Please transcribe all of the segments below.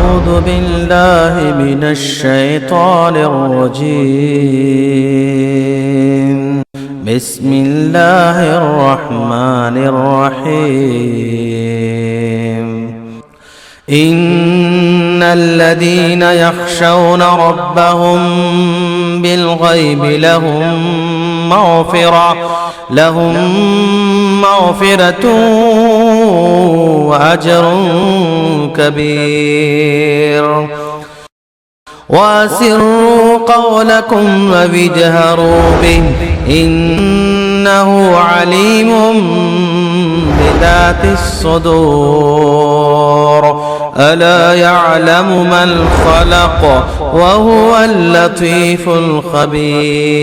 أعوذ بالله من الشيطان الرجيم. بسم الله الرحمن الرحيم. إن الذين يخشون ربهم بالغيب لهم مغفرة وأجر كبير. وأسروا قولكم واجهروا به إنه عليم بذات الصدور. ألا يعلم من خلق وهو اللطيف الخبير.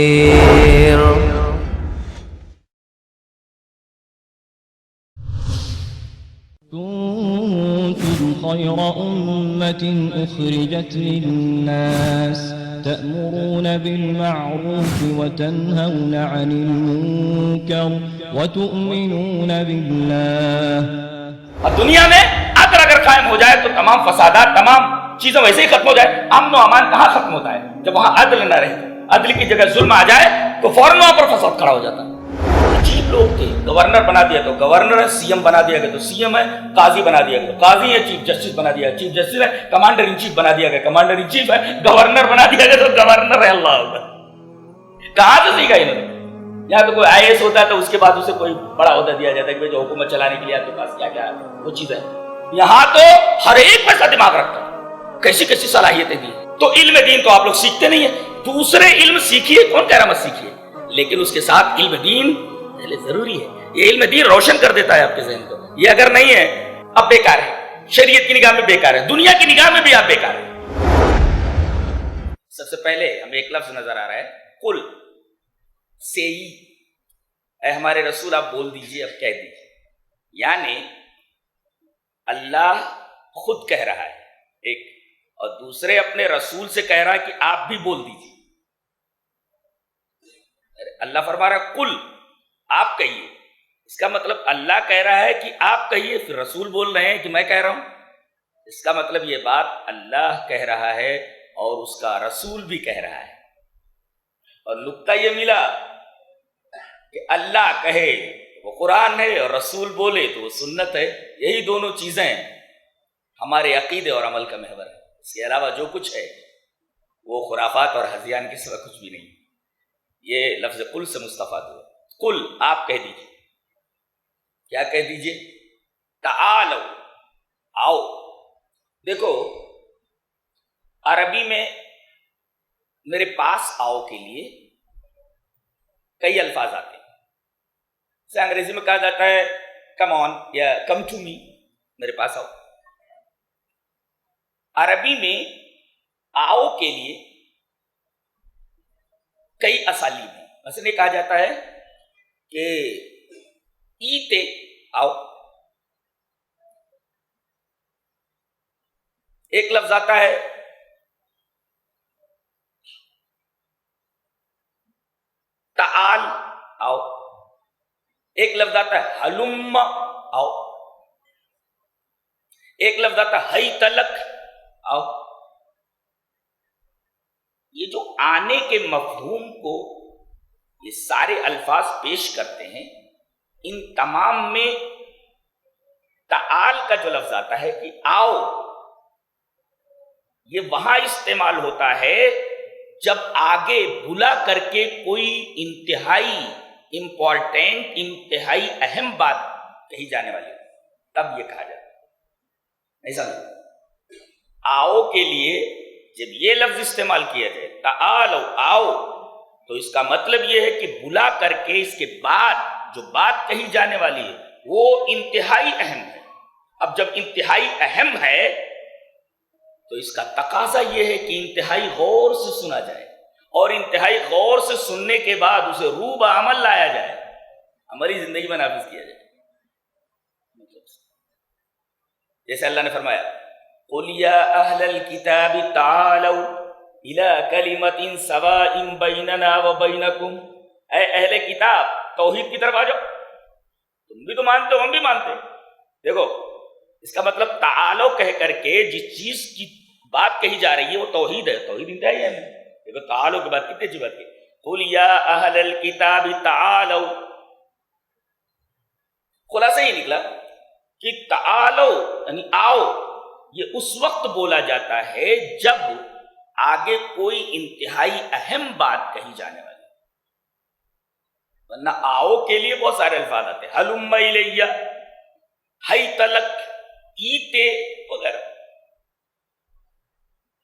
كنتم خير أمة أخرجت للناس تأمرون بالمعروف وتنهون عن المنكر وتؤمنون بالله. اور دنیا میں عدل اگر قائم ہو جائے تو تمام فسادات، تمام چیزیں ویسے ہی ختم ہو جائے. امن و امان کہاں ختم ہوتا ہے جب وہاں عدل نہ رہے. عدل کی جگہ ظلم آ جائے تو فوراً وہاں پر فساد کھڑا ہو جاتا ہے. عجیب لوگ تھے. گورنر بنا دیا تو گورنر ہے، سی ایم بنا دیا گیا تو سی ایم ہے، قاضی بنا دیا گیا تو قاضی ہے، چیف جسٹس بنا دیا، چیف جسٹس ہے، کمانڈر ان چیف بنا دیا گیا، کمانڈر ان چیف ہے، گورنر بنا دیا گیا تو گورنر ہے. اللہ اکبر. کہاں سے سیکھا انہوں نے؟ یہاں تو کوئی آئی ایس ہوتا ہے تو اس کے بعد اسے کوئی بڑا عہدہ دیا جاتا ہے کہ جو حکومت چلانے کے لیے آپ کے پاس کیا کیا وہ چیز ہے. یہاں تو ہر ایک پیسہ دماغ رکھتا ہے، کیسی کیسی صلاحیتیں دی. تو علم دین تو آپ لوگ سیکھتے نہیں ہیں. دوسرے علم سیکھیے، کون کہہ رہا مت سیکھیے، لیکن اس کے ساتھ علم دین پہلے ضروری ہے. یہ علم دین روشن کر دیتا ہے آپ کے ذہن کو. یہ اگر نہیں ہے اب بیکار ہے. شریعت کی نگاہ میں بیکار ہے، دنیا کی نگاہ میں بھی آپ بیکار ہیں. سب سے پہلے ہمیں ایک لفظ نظر آ رہا ہے، قل سے ہی. اے ہمارے رسول آپ بول دیجئے، اب کہہ دیجئے. یعنی اللہ خود کہہ رہا ہے ایک، اور دوسرے اپنے رسول سے کہہ رہا ہے کہ آپ بھی بول دیجئے. اللہ فرما رہا ہے قل، آپ کہیے. اس کا مطلب اللہ کہہ رہا ہے کہ آپ کہیے، پھر رسول بول رہے ہیں کہ میں کہہ رہا ہوں. اس کا مطلب یہ بات اللہ کہہ رہا ہے اور اس کا رسول بھی کہہ رہا ہے. اور نقطہ یہ ملا کہ اللہ کہے وہ قرآن ہے اور رسول بولے تو وہ سنت ہے. یہی دونوں چیزیں ہمارے عقیدے اور عمل کا محور ہے. اس کے علاوہ جو کچھ ہے وہ خرافات اور ہذیان کے سوا کچھ بھی نہیں. یہ لفظ قل سے مستفاد ہوا. قل آپ کہہ دیجئے. کیا کہہ دیجئے؟ تعالو، آؤ. دیکھو عربی میں میرے پاس آؤ کے لیے کئی الفاظ آتے ہیں. جیسے انگریزی میں کہا جاتا ہے کم آن یا کم ٹو می، میرے پاس آؤ. عربی میں آؤ کے لیے کئی اسالیب ہیں. مثلا یہ کہا جاتا ہے کہ ایتے آؤ. ایک لفظ آتا ہے تعال آؤ. ایک لفظ آتا ہے حلم آؤ. ایک لفظ آتا ہے ہی تلک آؤ. یہ جو آنے کے مفہوم کو یہ سارے الفاظ پیش کرتے ہیں، ان تمام میں تعال کا جو لفظ آتا ہے کہ آؤ، یہ وہاں استعمال ہوتا ہے جب آگے بلا کر کے کوئی انتہائی امپورٹنٹ، انتہائی اہم بات کہی جانے والی ہے، تب یہ کہا جاتا ہے. نہیں سمجھ؟ آؤ کے لیے جب یہ لفظ استعمال کیا جائے تعالو آؤ، تو اس کا مطلب یہ ہے کہ بلا کر کے اس کے بعد جو بات کہی جانے والی ہے وہ انتہائی اہم ہے. اب جب انتہائی اہم ہے تو اس کا تقاضا یہ ہے کہ انتہائی غور سے سنا جائے، اور انتہائی غور سے سننے کے بعد اسے روح بعمل لایا جائے، ہماری زندگی میں نافذ کیا جائے. جیسے اللہ نے فرمایا قُلْ يَا أَهْلَ الْكِتَابِ تَعَالَوْا إِلَىٰ كَلِمَةٍ سَوَاءٍ بَيْنَنَا وَبَيْنَكُمْ. اے اہل کتاب توحید کی طرف آ جاؤ. تم بھی تو مانتے ہو، ہم بھی مانتے ہیں. دیکھو اس کا مطلب تعالو کہہ کر کے جس چیز کی بات کہی جا رہی ہے وہ توحید ہے. توحید انتہائی ہے. دیکھو تعالو کی بات کتنی اچھی بات کی. قل یا اہل الکتاب تعالو. خلاصہ یہ نکلا کہ تعالو یعنی آؤ یہ اس وقت بولا جاتا ہے جب آگے کوئی انتہائی اہم بات کہی جانے والی. ورنہ آؤ کے لیے بہت سارے الفاظ آتے ہیں. ہلم الیہ، ہی تلک، ایتے وغیرہ.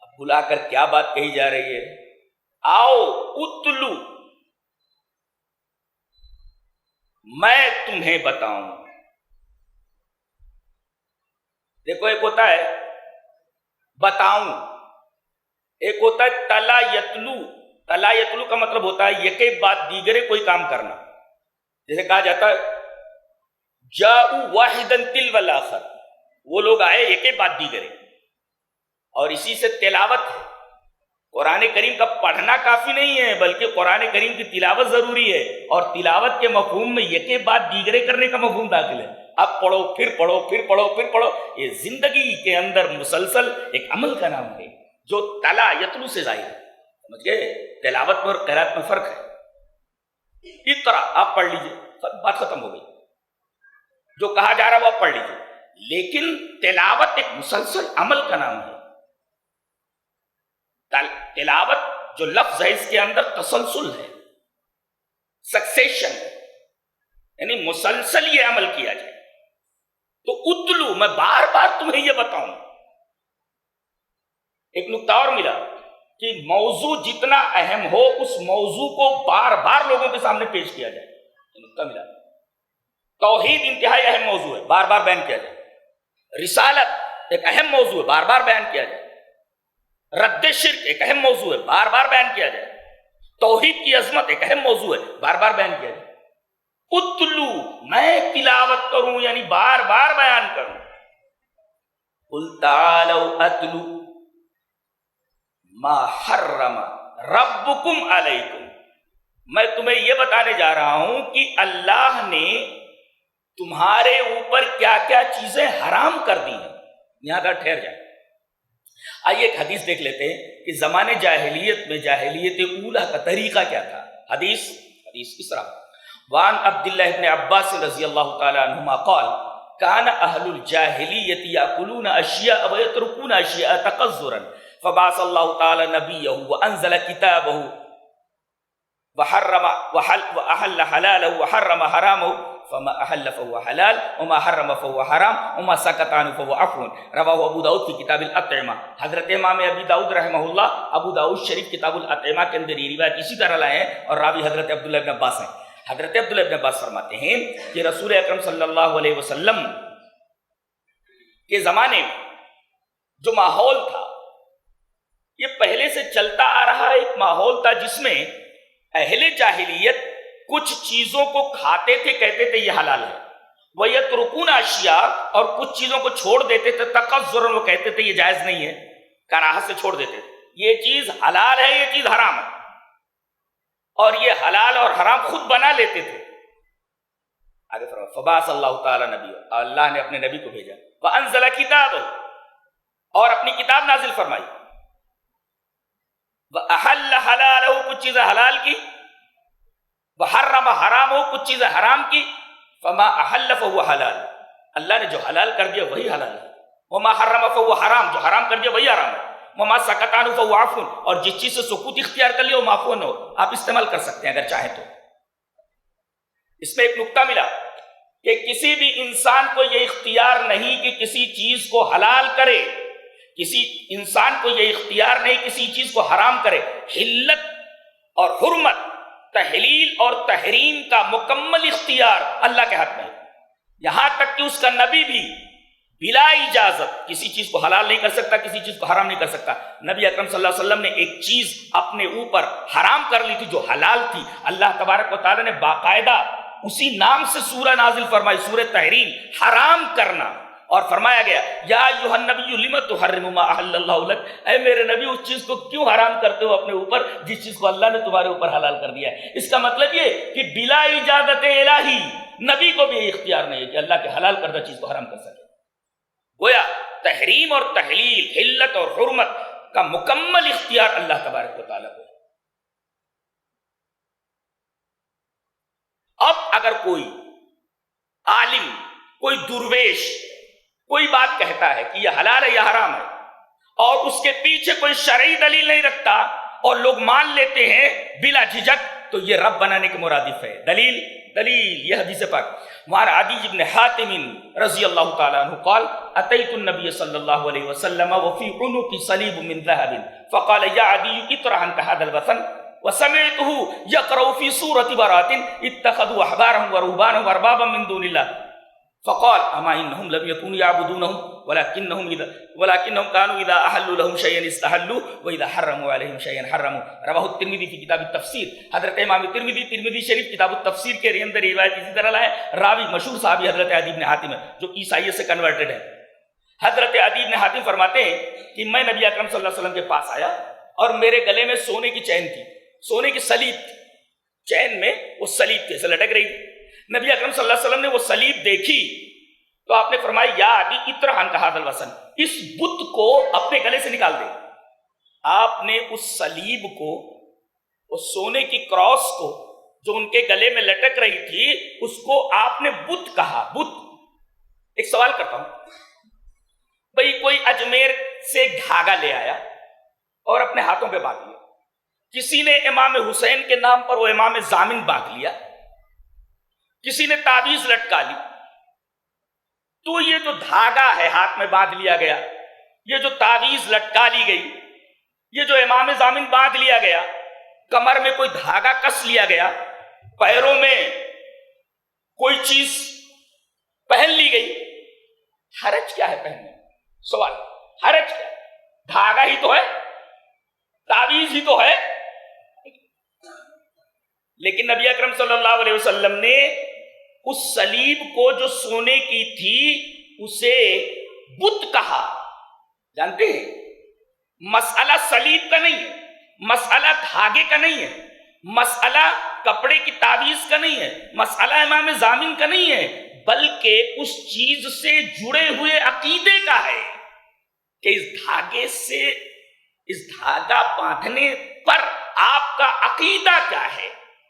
اب بلا کر کیا بات کہی جا رہی ہے؟ آؤ اتلو، میں تمہیں بتاؤں. دیکھو ایک ہوتا ہے بتاؤں، ایک ہوتا ہے تلا یتلو. تلا یتلو کا مطلب ہوتا ہے یکے بعد دیگرے کوئی کام کرنا. جیسے کہا جاتا ہے جاؤ واحدن تلو الاخر، وہ لوگ آئے یکے بعد دیگرے. اور اسی سے تلاوت ہے. قرآن کریم کا پڑھنا کافی نہیں ہے بلکہ قرآن کریم کی تلاوت ضروری ہے. اور تلاوت کے مفہوم میں یکے بعد دیگرے کرنے کا مفہوم داخل ہے. اب پڑھو پھر پڑھو پھر پڑھو پھر پڑھو. یہ زندگی کے اندر مسلسل ایک عمل کا نام ہے جو تلا یتلو سے ظاہر ہے. سمجھ گئے؟ تلاوت میں اور قرات میں فرق ہے. اس طرح آپ پڑھ لیجئے، بات ختم ہو گئی. جو کہا جا رہا ہے وہ آپ پڑھ لیجئے. لیکن تلاوت ایک مسلسل عمل کا نام ہے. تلاوت جو لفظ ہے اس کے اندر تسلسل ہے، سکسیشن ہے، یعنی مسلسل یہ عمل کیا جائے. تو اتلو، میں بار بار تمہیں یہ بتاؤں. ایک نکتہ اور ملا کہ موضوع جتنا اہم ہو اس موضوع کو بار بار لوگوں کے سامنے پیش کیا جائے. یہ نکتہ ملا. توحید انتہائی اہم موضوع ہے، بار بار بیان کیا جائے. رسالت ایک اہم موضوع ہے، بار بار بیان کیا جائے. رد شرک ایک اہم موضوع ہے، بار بار بیان کیا جائے. توحید کی عظمت ایک اہم موضوع ہے، بار بار بیان کیا جائے. اتلو، میں تلاوت کروں یعنی بار بار بیان کروں. قل تعالوا اتلو ما حرم ربکم علیکم. میں تمہیں یہ بتانے جا رہا ہوں کہ اللہ نے تمہارے اوپر کیا کیا چیزیں حرام کر دی ہیں. یہاں کا ٹھہر جائے. آئیے ایک حدیث دیکھ لیتے ہیں کہ زمانے جاہلیت میں جاہلیت اولا کا طریقہ کیا تھا. حدیث اس طرح وان عبداللہ ابن عباس رضی اللہ تعالی عنہما قال کان اہل الجاہلیت یاکلون اشیاء ویترکون اشیاء تقذرا فبعث اللہ تعالی نبیہ وانزل کتابہ وأحل حلاله وحرم حرامه فما أحل فهو حلال وما حرم فهو حرام وما سكت عنه فهو عفو. رواه ابو داؤد کی کتاب الاطعمہ. حضرت امام ابی داؤد رحمہ اللہ ابو داؤد شریف کتاب الاطعمہ کے اندر یہ روایت اسی طرح لائے ہیں اور راوی حضرت عبداللہ ابن عباس ہیں. حضرت عبداللہ ابن عباس فرماتے ہیں کہ رسول اکرم صلی اللہ علیہ وسلم کے زمانے میں جو ماحول تھا یہ پہلے سے چلتا آ رہا ایک ماحول تھا جس میں اہل جاہلیت کچھ چیزوں کو کھاتے تھے، کہتے تھے یہ حلال ہے. وَيَتْرُكُونَ أَشْيَاءَ، اور کچھ چیزوں کو چھوڑ دیتے تھے. تَقَذُّرًا، وہ کہتے تھے یہ جائز نہیں ہے، کراہت سے چھوڑ دیتے تھے. یہ چیز حلال ہے، یہ چیز حرام ہے. اور یہ حلال اور حرام خود بنا لیتے تھے. آگے فرمایا فبعث اللہ تعالی نبی، اللہ نے اپنے نبی کو بھیجا. وَأَنزَلَ كِتَابَهُ، اور اپنی کتاب نازل فرمائی. وَأَحَلَّ حَلَالَهُ، کچھ چیزیں حلال کی. وَحَرَّمَ حَرَامَهُ، کچھ چیزیں حرام کی. فَمَا أَحَلَّ فَهُوَ حَلَال، اللہ نے جو حلال کر دیا وہی حلال ہے. وَمَا حَرَّمَ فَهُوَ حَرَام، جو حرام کر دیا وہی حرام ہے. وَمَا سَكَتَ عَنْهُ فَهُوَ عَفْوٌ، اور جس چیز سے سکوت اختیار کر لیا وہ معفو ہو، آپ استعمال کر سکتے ہیں اگر چاہیں تو. اس میں ایک نکتہ ملا کہ کسی بھی انسان کو یہ اختیار نہیں کہ کسی چیز کو حلال کرے، کسی انسان کو یہ اختیار نہیں کسی چیز کو حرام کرے. حلت اور حرمت، تحلیل اور تحریم کا مکمل اختیار اللہ کے ہاتھ میں ہے. یہاں تک کہ اس کا نبی بھی بلا اجازت کسی چیز کو حلال نہیں کر سکتا، کسی چیز کو حرام نہیں کر سکتا. نبی اکرم صلی اللہ علیہ وسلم نے ایک چیز اپنے اوپر حرام کر لی تھی جو حلال تھی. اللہ تبارک و تعالی نے باقاعدہ اسی نام سے سورہ نازل فرمائی، سورہ تحریم، حرام کرنا. اور فرمایا گیا یا ایھا النبی لم تحرم ما احل اللہ لک، اے میرے نبی اس چیز کو کیوں حرام کرتے ہو اپنے اوپر جس چیز کو اللہ نے تمہارے اوپر حلال کر دیا ہے. اس کا مطلب یہ کہ بلا اجازت الہی نبی کو بھی اختیار نہیں ہے کہ اللہ کے حلال کردہ چیز کو حرام کر سکے. گویا تحریم اور تحلیل، حلت اور حرمت کا مکمل اختیار اللہ تبارک و تعالیٰ کو ہے۔ اب اگر کوئی عالم، کوئی درویش کوئی بات کہتا ہے کہ یہ حلال ہے یا حرام ہے، اور اس کے پیچھے کوئی شرعی دلیل نہیں رکھتا اور لوگ مان لیتے ہیں بلا جھجک، تو یہ رب بنانے کے مرادف ہے۔ دلیل یہ حدیث پاک، وہاں عدی بن حاتم رضی اللہ تعالیٰ عنہ قال اتیت النبی صلی اللہ علیہ وسلم وفی عنقی صلیب من ذهب فقال یا عدی اطرح عنك هذا الوثن وسمعته يقرأ في سورة برات اتخذوا احبارهم ورهبانهم اربابا من دون الله فقال اما انهم لم يكونوا يعبدونهم ولكنهم كانوا اذا احلوا لهم شيئا استحلوا واذا حرموا عليهم شيئا حرموا۔ رواه الترمذی فی کتاب التفسیر۔ حضرت امام ترمذی شریف کتاب التفسیر کے اندر روایت اسی طرح ہے، راوی مشہور صحابی حضرت عدی بن حاتم ہے جو عیسائیت سے کنورٹڈ ہے۔ حضرت عدی بن حاتم فرماتے ہیں کہ میں نبی اکرم صلی اللہ علیہ وسلم کے پاس آیا اور میرے گلے میں سونے کی چین تھی، سونے کی سلیب تھی، چین میں وہ سلیب تھی، ایسے لٹک رہی تھی۔ نبی اکرم صلی اللہ علیہ وسلم نے وہ سلیب دیکھی تو آپ نے فرمایا یا عدی اطرح عنک ھذا الوثن، اس بت کو اپنے گلے سے نکال دے۔ آپ نے اس سلیب کو، اس سونے کی کراس کو جو ان کے گلے میں لٹک رہی تھی، اس کو آپ نے بت کہا۔ بت، ایک سوال کرتا ہوں، بھئی کوئی اجمیر سے دھاگا لے آیا اور اپنے ہاتھوں پہ باندھ لیا، کسی نے امام حسین کے نام پر وہ امام ضامن باندھ لیا، کسی نے تعویذ لٹکا لی، تو یہ جو دھاگا ہے ہاتھ میں باندھ لیا گیا، یہ جو تعویذ لٹکا لی گئی، یہ جو امام ضامن باندھ لیا گیا، کمر میں کوئی دھاگا کس لیا گیا، پیروں میں کوئی چیز پہن لی گئی، حرج کیا ہے پہننے؟ سوال، حرج کیا ہے؟ دھاگا ہی تو ہے، تعویذ ہی تو ہے۔ لیکن نبی اکرم صلی اللہ علیہ وسلم نے اس سلیب کو جو سونے کی تھی اسے بت کہا۔ جانتے ہیں مسئلہ سلیب کا نہیں ہے، مسئلہ دھاگے کا نہیں ہے، مسئلہ کپڑے کی تعویذ کا نہیں ہے، مسئلہ امام ضامن کا نہیں ہے، بلکہ اس چیز سے جڑے ہوئے عقیدے کا ہے کہ اس دھاگے سے، اس دھاگا باندھنے پر آپ کا عقیدہ کیا ہے۔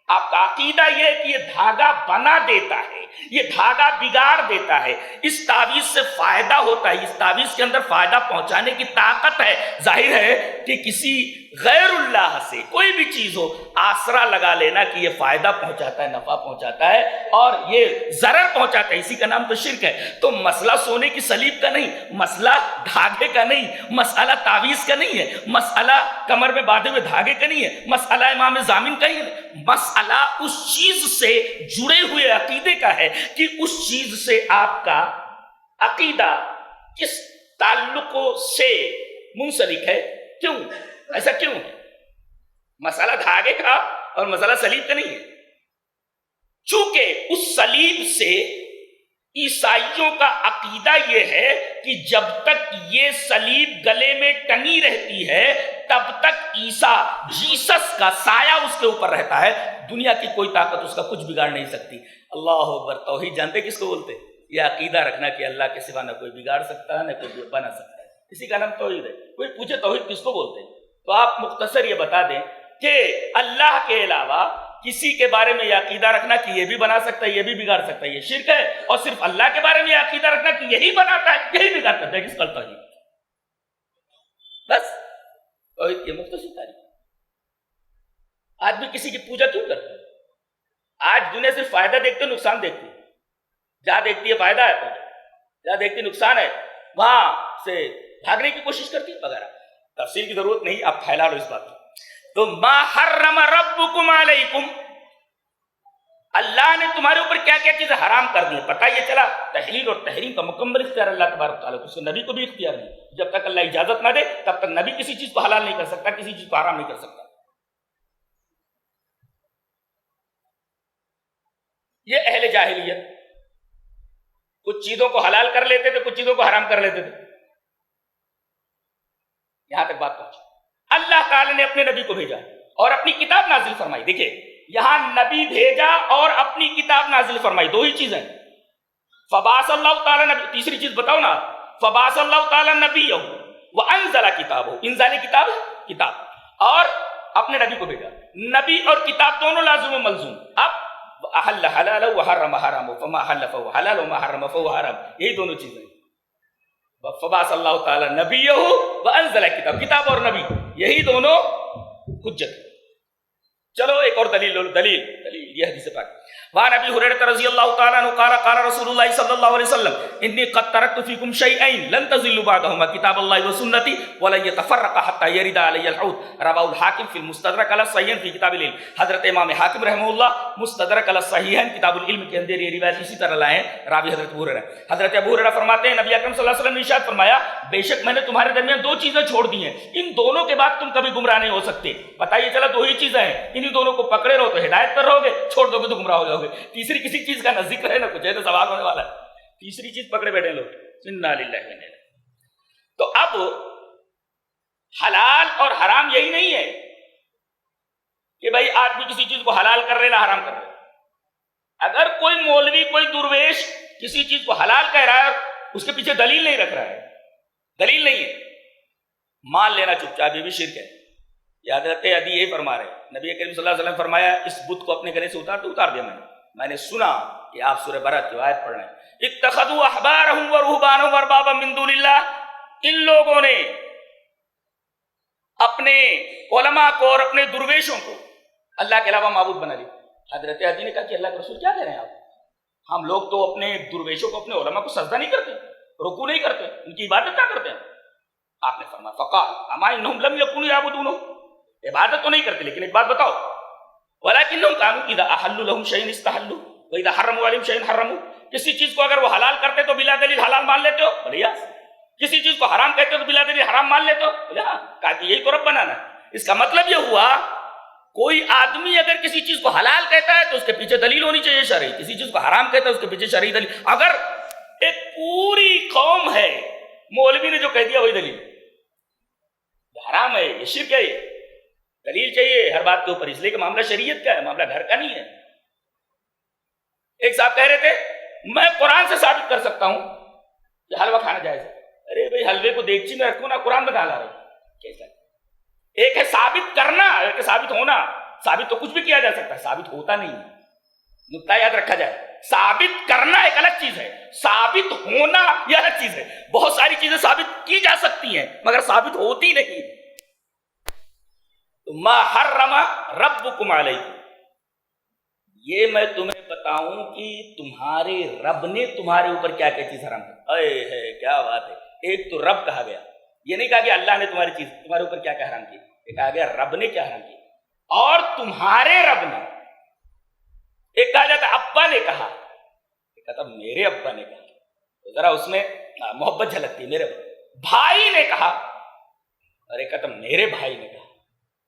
آپ کا عقیدہ یہ ہے کہ یہ دھاگا بنا دیتا ہے، یہ دھاگا بگاڑ دیتا ہے، اس تعویذ سے فائدہ ہوتا ہے، اس تعویذ کے اندر فائدہ پہنچانے کی طاقت ہے۔ ظاہر ہے کہ کسی غیر اللہ سے کوئی بھی چیز ہو، آسرا لگا لینا کہ یہ فائدہ پہنچاتا ہے، نفع پہنچاتا ہے اور یہ ضرر پہنچاتا ہے، اسی کا نام تو شرک ہے۔ تو مسئلہ سونے کی سلیب کا نہیں، مسئلہ دھاگے کا نہیں، مسئلہ تعویذ کا نہیں ہے، مسئلہ کمر میں باندھے ہوئے دھاگے کا نہیں ہے، مسئلہ امام ضامن کا نہیں ہے، مسئلہ اس چیز سے جڑے ہوئے عقیدے کا ہے کہ اس چیز سے آپ کا عقیدہ کس تعلق سے منسلک ہے، کیوں ایسا کیوں ہے؟ مسئلہ دھاگے کا اور مسئلہ سلیب کا نہیں ہے۔ چونکہ اس سلیب سے عیسائیوں کا عقیدہ یہ ہے کہ جب تک یہ سلیب گلے میں ٹنگی رہتی ہے تب تک عیسیٰ، جیسس کا سایہ اس کے اوپر رہتا ہے، دنیا کی کوئی طاقت اس کا کچھ بگاڑ نہیں سکتی۔ اللہ اکبر۔ توحید جانتے کس کو بولتے؟ یہ عقیدہ رکھنا کہ اللہ کے سوا نہ کوئی بگاڑ سکتا ہے نہ کوئی بنا سکتا ہے، اسی کا نام توحید ہے۔ کوئی پوچھے توحید کس کو بولتے ہیں تو آپ مختصر یہ بتا دیں کہ اللہ کے علاوہ کسی کے بارے میں یہ عقیدہ رکھنا کہ یہ بھی بنا سکتا ہے، یہ بھی بگاڑ سکتا ہے، یہ شرک ہے، اور صرف اللہ کے بارے میں یہ عقیدہ رکھنا کہ یہی بناتا ہے یہی بگاڑ سکتا ہے، کس کا توحید؟ بس توحید کی مختصر تعریف۔ آج بھی کسی کی پوجا کیوں کرتا ہے؟ آج دنیا صرف فائدہ دیکھتے نقصان دیکھتی ہے، جہاں دیکھتی ہے فائدہ ہے پوجا، جہاں دیکھتی نقصان ہے وہاں سے بھاگنے کی کوشش کرتی ہے وغیرہ۔ تفصیل کی ضرورت نہیں، آپ پھیلا لو اس بات کو۔ تو ما حرم ربکم علیکم، اللہ نے تمہارے اوپر کیا کیا چیزیں حرام کر دی ہیں۔ پتہ یہ چلا تحلیل اور تحریم کا مکمل اختیار اللہ تبارک تعالیٰ کو، اس نبی کو بھی اختیار نہیں۔ جب تک اللہ اجازت نہ دے تب تک نبی کسی چیز کو حلال نہیں کر سکتا، کسی چیز کو حرام نہیں کر سکتا۔ یہ اہل جاہلیت کچھ چیزوں کو حلال کر لیتے تھے، کچھ چیزوں کو حرام کر لیتے تھے، یہاں تک بات پہنچی۔ اللہ تعالی نے اپنے نبی کو بھیجا اور اپنی کتاب نازل فرمائی۔ دیکھیں یہاں نبی بھیجا اور اپنی کتاب نازل فرمائی، دو ہی چیزیں۔ فبعث اللہ تعالی نبی، تیسری چیز بتاؤ نا، فبعث اللہ تعالی نبیہ وانزل کتابہ، انزال کتاب کتاب، اور اپنے نبی کو بھیجا. نبی اور کتاب دونوں لازم و ملزوم. اب احل حلال وحرم حرام، فما حل فهو حلال وما حرم فهو حرام، یہی دونوں چیزیں. فبعث اللہ تعالی نبیہ وانزل کتاب، کتاب اور نبی یہی دونوں حجت. چلو ایک اور دلیل یہ حدیث پاک. وعن ابی ہریرہ رضی اللہ تعالی عنہ قال قال رسول اللہ صلی اللہ علیہ وسلم انی قد ترکت فیکم شیئین لن تضلوا بعدہما کتاب اللہ وسنتی ولن یتفرقا حتی یرد علی الحوض، رواہ الحاکم فی المستدرک علی الصحیحین فی کتاب العلم. حضرت امام حاکم رحمہ اللہ مستدرک علی الصحیحین کتاب العلم کے اندر یہ روایت اسی طرح لائے ہیں. راوی حضرت ابو ہریرہ. حضرت ابو ہریرہ فرماتے ہیں نبی اکرم صلی اللہ علیہ وسلم نے ارشاد فرمایا بے شک میں نے تمہارے درمیان دو چیزیں چھوڑ دی ہیں، ان دونوں کے بعد تم کبھی گمراہ نہیں ہو سکتے. بتائیے چلا دو ہی چیزیں ہیں، انہی دونوں کو پکڑے رہو تو ہدایت پر رہو گے، چھوڑ دو گے تو گمراہ ہو جاؤ گے. تیسری کسی چیز کا نہ ذکر ہے نہ کچھ ہے، تو سوال ہونے والا ہے. تیسری چیز پکڑے بیٹھے لوگ. انا للہ و انا الیہ. تو اب حلال اور حرام یہی نہیں ہے کہ بھائی آدمی کسی چیز کو حلال کر رہے نہ حرام کر رہے. اگر کوئی مولوی کوئی درویش کسی چیز کو حلال کہہ رہا ہے اور اس کے پیچھے دلیل نہیں رکھ رہا ہے، دلیل نہیں ہے، مان لینا چپ چاپ، یہ بھی شرک ہے. حضرت عدی یہی فرما رہے نبی کریم صلی اللہ علیہ وسلم فرمایا اس بت کو اپنے گلے سے اتار دیا. میں نے سنا کہ آپ سورہ برات کی آیت پڑھ رہے ہیں اتخذوا احبارهم ورهبانهم اربابا من دون اللہ. ان لوگوں نے اپنے علماء کو اور اپنے درویشوں کو اللہ کے علاوہ معبود بنا لیا. حضرت عدی نے کہا کہ اللہ کے رسول کیا کہہ رہے ہیں آپ؟ ہم لوگ تو اپنے درویشوں کو اپنے علماء کو سجدہ نہیں کرتے، رکوع نہیں کرتے، ان کی عبادت کیا کرتے ہیں؟ آپ نے فرمایا فقال اما انہم لم یکونوا یعبدونہ، عبادت تو نہیں کرتے لیکن ایک بات بتاؤ ولکنہم کانوا اذا احلوا لهم شیئا استحلوا واذا حرموا علیہم شیئا حرموا. کسی چیز کو اگر وہ حلال کرتے تو بلا دلیل حلال مان لیتے ہو؟ بولے یس. کسی چیز کو حرام کہتے ہو تو بلا دلیل حرام مان لیتے ہو؟ بولے ہاں. کہا کہ یہی تو رب بنانا ہے. اس کا مطلب یہ ہوا کوئی آدمی اگر کسی چیز کو حلال کہتا ہے تو اس کے پیچھے دلیل ہونی چاہیے شرعی، کسی چیز کو حرام کہتا ہے اس کے پیچھے شرعی دلیل. اگر ایک پوری قوم ہے مولوی نے جو کہہ دیا وہی دلیل، حرام ہے، یہ شرک ہے، دلیل چاہیے ہر بات کے اوپر، اس لیے کہ معاملہ شریعت کا ہے، معاملہ گھر کا نہیں ہے. ایک صاحب کہہ رہے تھے میں قرآن سے ثابت کر سکتا ہوں کہ حلوہ کھانا جائز ہے. ارے بھائی حلوے کو دیگچی میں رکھو نا، قرآن میں کہاں لا رہے؟ کیسا؟ ایک ہے ثابت کرنا، ایک ہے ثابت ہونا. ثابت تو کچھ بھی کیا جا سکتا ہے، ثابت ہوتا نہیں. نقطہ یاد رکھا جائے، ثابت کرنا ایک الگ چیز ہے، ثابت ہونا یہ الگ چیز ہے. بہت ساری چیزیں ثابت کی جا سکتی ہیں مگر ثابت ہوتی نہیں. ما حرم ربکم علیکم، یہ میں تمہیں بتاؤں کہ تمہارے رب نے تمہارے اوپر کیا کیا چیز حرام کی. اے ہے کیا بات ہے. ایک تو رب کہا گیا، یہ نہیں کہا کہ اللہ نے تمہارے اوپر کیا کیا حرام کی، یہ کہا گیا رب نے کیا حرام کی. اور تمہارے رب نے، ایک کہا جاتا ابا نے کہا، ایک کہتا میرے ابا نے کہا، تو ذرا اس میں محبت جھلکتی ہے. میرے بھائی نے کہا، اور ایک کہتا میرے بھائی نے کہا.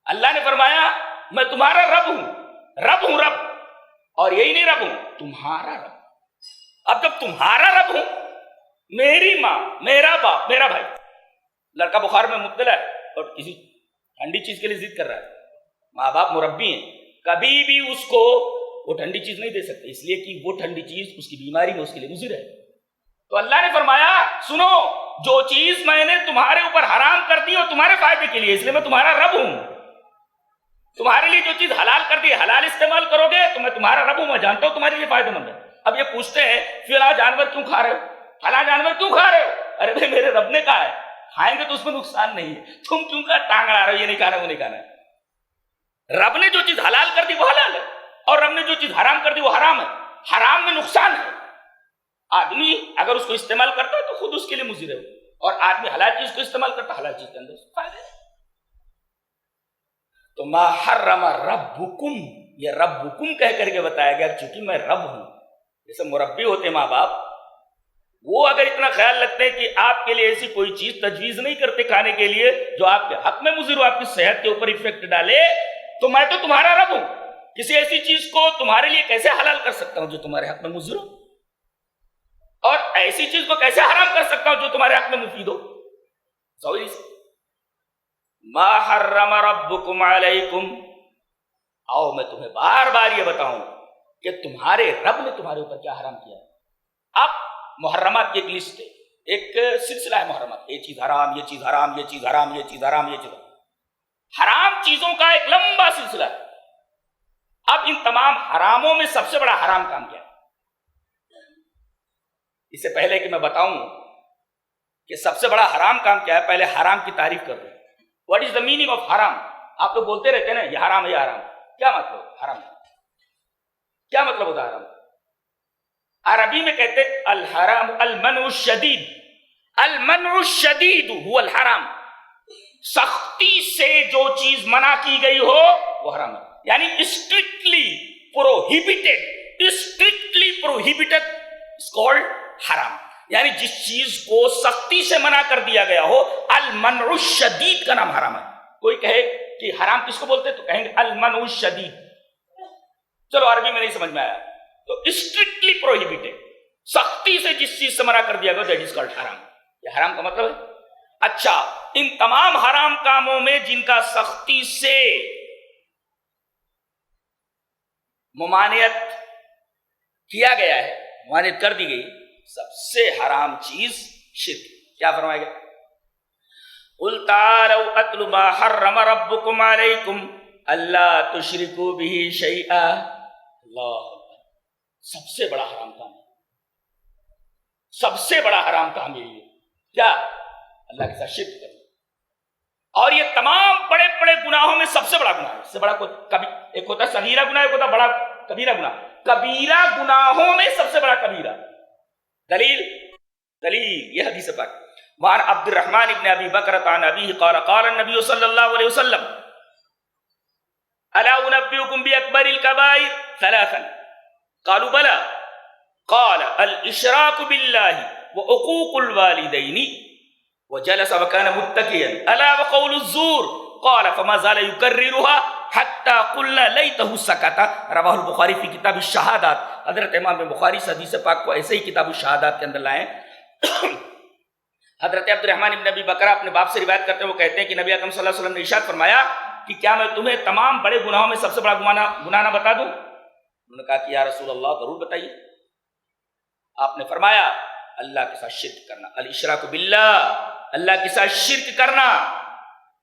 اللہ نے فرمایا میں تمہارا رب ہوں، رب ہوں رب، اور یہی نہیں رب ہوں تمہارا رب. اب جب تمہارا رب ہوں، میری ماں، میرا باپ، میرا بھائی، لڑکا بخار میں مبتلا ہے اور کسی ٹھنڈی چیز کے لیے ضد کر رہا ہے، ماں باپ مربی ہیں، کبھی بھی اس کو وہ ٹھنڈی چیز نہیں دے سکتے، اس لیے کہ وہ ٹھنڈی چیز اس کی بیماری میں اس کے لیے مضر ہے. تو اللہ نے فرمایا سنو، جو چیز میں نے تمہارے اوپر حرام کر دی اور تمہارے فائدے کے لیے، اس لیے میں تمہارا رب ہوں. تمہارے لیے جو چیز حلال کر دی حلال استعمال کرو گے تو میں تمہارا رب ہوں، میں جانتا ہوں تمہارے لیے فائدہ مند ہے. اب یہ پوچھتے ہیں فلاں جانور کیوں کھا رہے ہو، فلاں جانور کیوں کھا رہے ہو؟ ارے بھائی میرے رب نے کہا ہے کھائیں گے تو اس میں نقصان نہیں ہے، تم کیوں کہا ٹانگ اڑا رہے ہو یہ نہیں کھانا وہ نہیں کھانا ہے. رب نے جو چیز حلال کر دی وہ حلال ہے اور رب نے جو چیز حرام کر دی وہ حرام ہے. حرام میں نقصان ہے، آدمی اگر اس کو استعمال کرتا ہے تو خود اس کے لیے مضر ہے، اور آدمی حلال چیز کو استعمال کرتا ہے حلال چیز کے اندر فائدہ ہے. تو ما حرم ربکم، یہ ربکم کہہ کر کے بتایا گیا چونکہ میں رب ہوں. جیسے مربی ہوتے ماں باپ، وہ اگر اتنا خیال رکھتے ہیں کہ آپ کے لیے ایسی کوئی چیز تجویز نہیں کرتے کھانے کے لیے جو آپ کے حق میں مضر ہو، آپ کی صحت کے اوپر ایفیکٹ ڈالے، تو میں تو تمہارا رب ہوں، کسی ایسی چیز کو تمہارے لیے کیسے حلال کر سکتا ہوں جو تمہارے حق میں مضر ہو، اور ایسی چیز کو کیسے حرام کر سکتا ہوں جو تمہارے حق میں مفید ہو. سوری سے ما حرم ربکم علیکم، آؤ میں تمہیں بار بار یہ بتاؤں کہ تمہارے رب نے تمہارے اوپر کیا حرام کیا. اب محرمات کی ایک لسٹ ہے، ایک سلسلہ ہے محرمات، یہ چیز حرام، یہ چیز حرام، یہ چیز حرام، یہ چیز حرام، یہ چیز حرام چیزوں کا ایک لمبا سلسلہ ہے۔ اب ان تمام حراموں میں سب سے بڑا حرام کام کیا ہے؟ اس سے پہلے کہ میں بتاؤں کہ سب سے بڑا حرام کام کیا ہے، پہلے حرام کی تعریف کر دوں۔ What is the meaning of حرام؟ آپ لوگ بولتے رہتے ہیں نا یہ حرام ہے، یہ حرام، کیا مطلب حرام؟ کیا مطلب ہوتا ہے حرام؟ عربی میں کہتے الحرام المنع الشدید، المنع الشدید هو الحرام، سختی سے جو چیز منع کی گئی ہو وہ حرام ہے، یعنی strictly prohibited, strictly prohibited is called حرام، یعنی جس چیز کو سختی سے منع کر دیا گیا ہو، المنع الشدید کا نام حرام ہے۔ کوئی کہے کہ حرام کس کو بولتے تو کہیں گے المنع الشدید، چلو عربی میں نہیں سمجھ میں آیا تو اسٹرکٹلی پروہیبٹڈ، سختی سے جس چیز سے منع کر دیا گیا دیٹ از کالڈ حرام، یہ حرام کا مطلب ہے۔ اچھا، ان تمام حرام کاموں میں جن کا سختی سے ممانعت کیا گیا ہے، ممانعت کر دی گئی، سب سے حرام چیز شرک۔ کیا فرمایا گیا؟ قُلْ تَعَالَوْا أَتْلُ مَا حَرَّمَ رَبُّكُمْ عَلَيْكُمْ أَلَّا تُشْرِكُوا بِهِ شَيْئًا۔ اللہ، سب سے بڑا حرام کام، سب سے بڑا حرام کام یہی ہے، کیا؟ اللہ کے ساتھ شرک کرنا۔ اور یہ تمام بڑے بڑے گناہوں میں سب سے بڑا گناہ ہے، اس سے بڑا کوئی ایک ہوتا ہے صغیرہ گناہ، ایک ہوتا ہے بڑا کبیرہ گناہ۔ کبیرہ گناہوں میں سب سے بڑا کبیرہ۔ دلیل یہ حدیث پاک، وعن عبد الرحمن بن ابی بکرۃ عن ابیہ قال قال النبی صلی اللہ علیہ وسلم الا انبئکم باکبر الکبائر ثلاثا قالوا بلى قال الاشراك بالله وعقوق الوالدين وجلس وكان متكئا الا وقول الزور قال فما زال يكررها حتى قلنا ليته سكت۔ رواہ البخاری فی کتاب الشہادات۔ حضرت امام بخاری اس حدیث پاک کو ایسے ہی کتاب الشہادات کے اندر لائیں۔ حضرت عبد الرحمن بن ابی بکرہ اپنے باپ سے روایت کرتے ہیں، وہ کہتے ہیں کہ نبی اکرم صلی اللہ علیہ وسلم نے ارشاد فرمایا کہ کیا میں تمہیں تمام بڑے گناہوں میں سب سے بڑا گناہ نہ بتا دوں؟ انہوں نے کہا کہ یا رسول اللہ ضرور بتائیے۔ آپ نے فرمایا اللہ کے ساتھ شرک کرنا، الاشراک باللہ، اللہ کے ساتھ شرک کرنا۔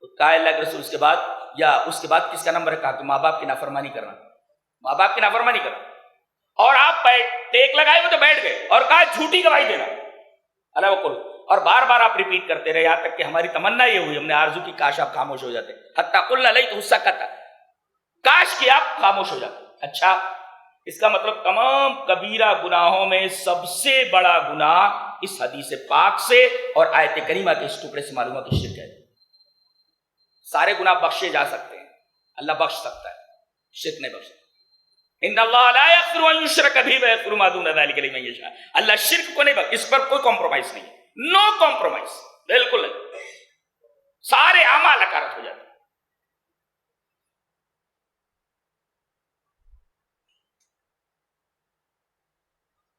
تو کہا اللہ کے رسول اس کے بعد، یا اس کے بعد کس کا نمبر ہے؟ کہا کہ ماں باپ کی نافرمانی کرنا، ماں باپ کی نافرمانی کرنا۔ اور آپ ٹیک لگائے ہوئے تو بیٹھ گئے اور کہا جھوٹی گواہی دینا، اللہ وقل، اور بار بار آپ ریپیٹ کرتے رہے، یہاں تک کہ ہماری تمنا یہ ہوئی، ہم نے آرزو کی کاش آپ خاموش ہو جاتے، حتیٰ قلنا لیتہ سکت، کاش کہ آپ خاموش ہو جاتے۔ اچھا، اس کا مطلب تمام کبیرہ گناہوں میں سب سے بڑا گناہ اس حدیث پاک سے اور آیت کریمہ کے اس ٹکڑے سے معلوم ہے کہ شرک ہے۔ سارے گناہ بخشے جا سکتے ہیں، اللہ بخش سکتا ہے، شرک نہیں بخش۔ ان اللہ لا یغفر ان یشرک بہ ویغفر ما دون ذلک لمن یشاء۔ اللہ شرک کو نہیں بخش، اس پر کوئی کمپرومائز نہیں، نو کمپرومائز، بالکل نہیں، سارے اعمال اکارت ہو جاتے ہیں۔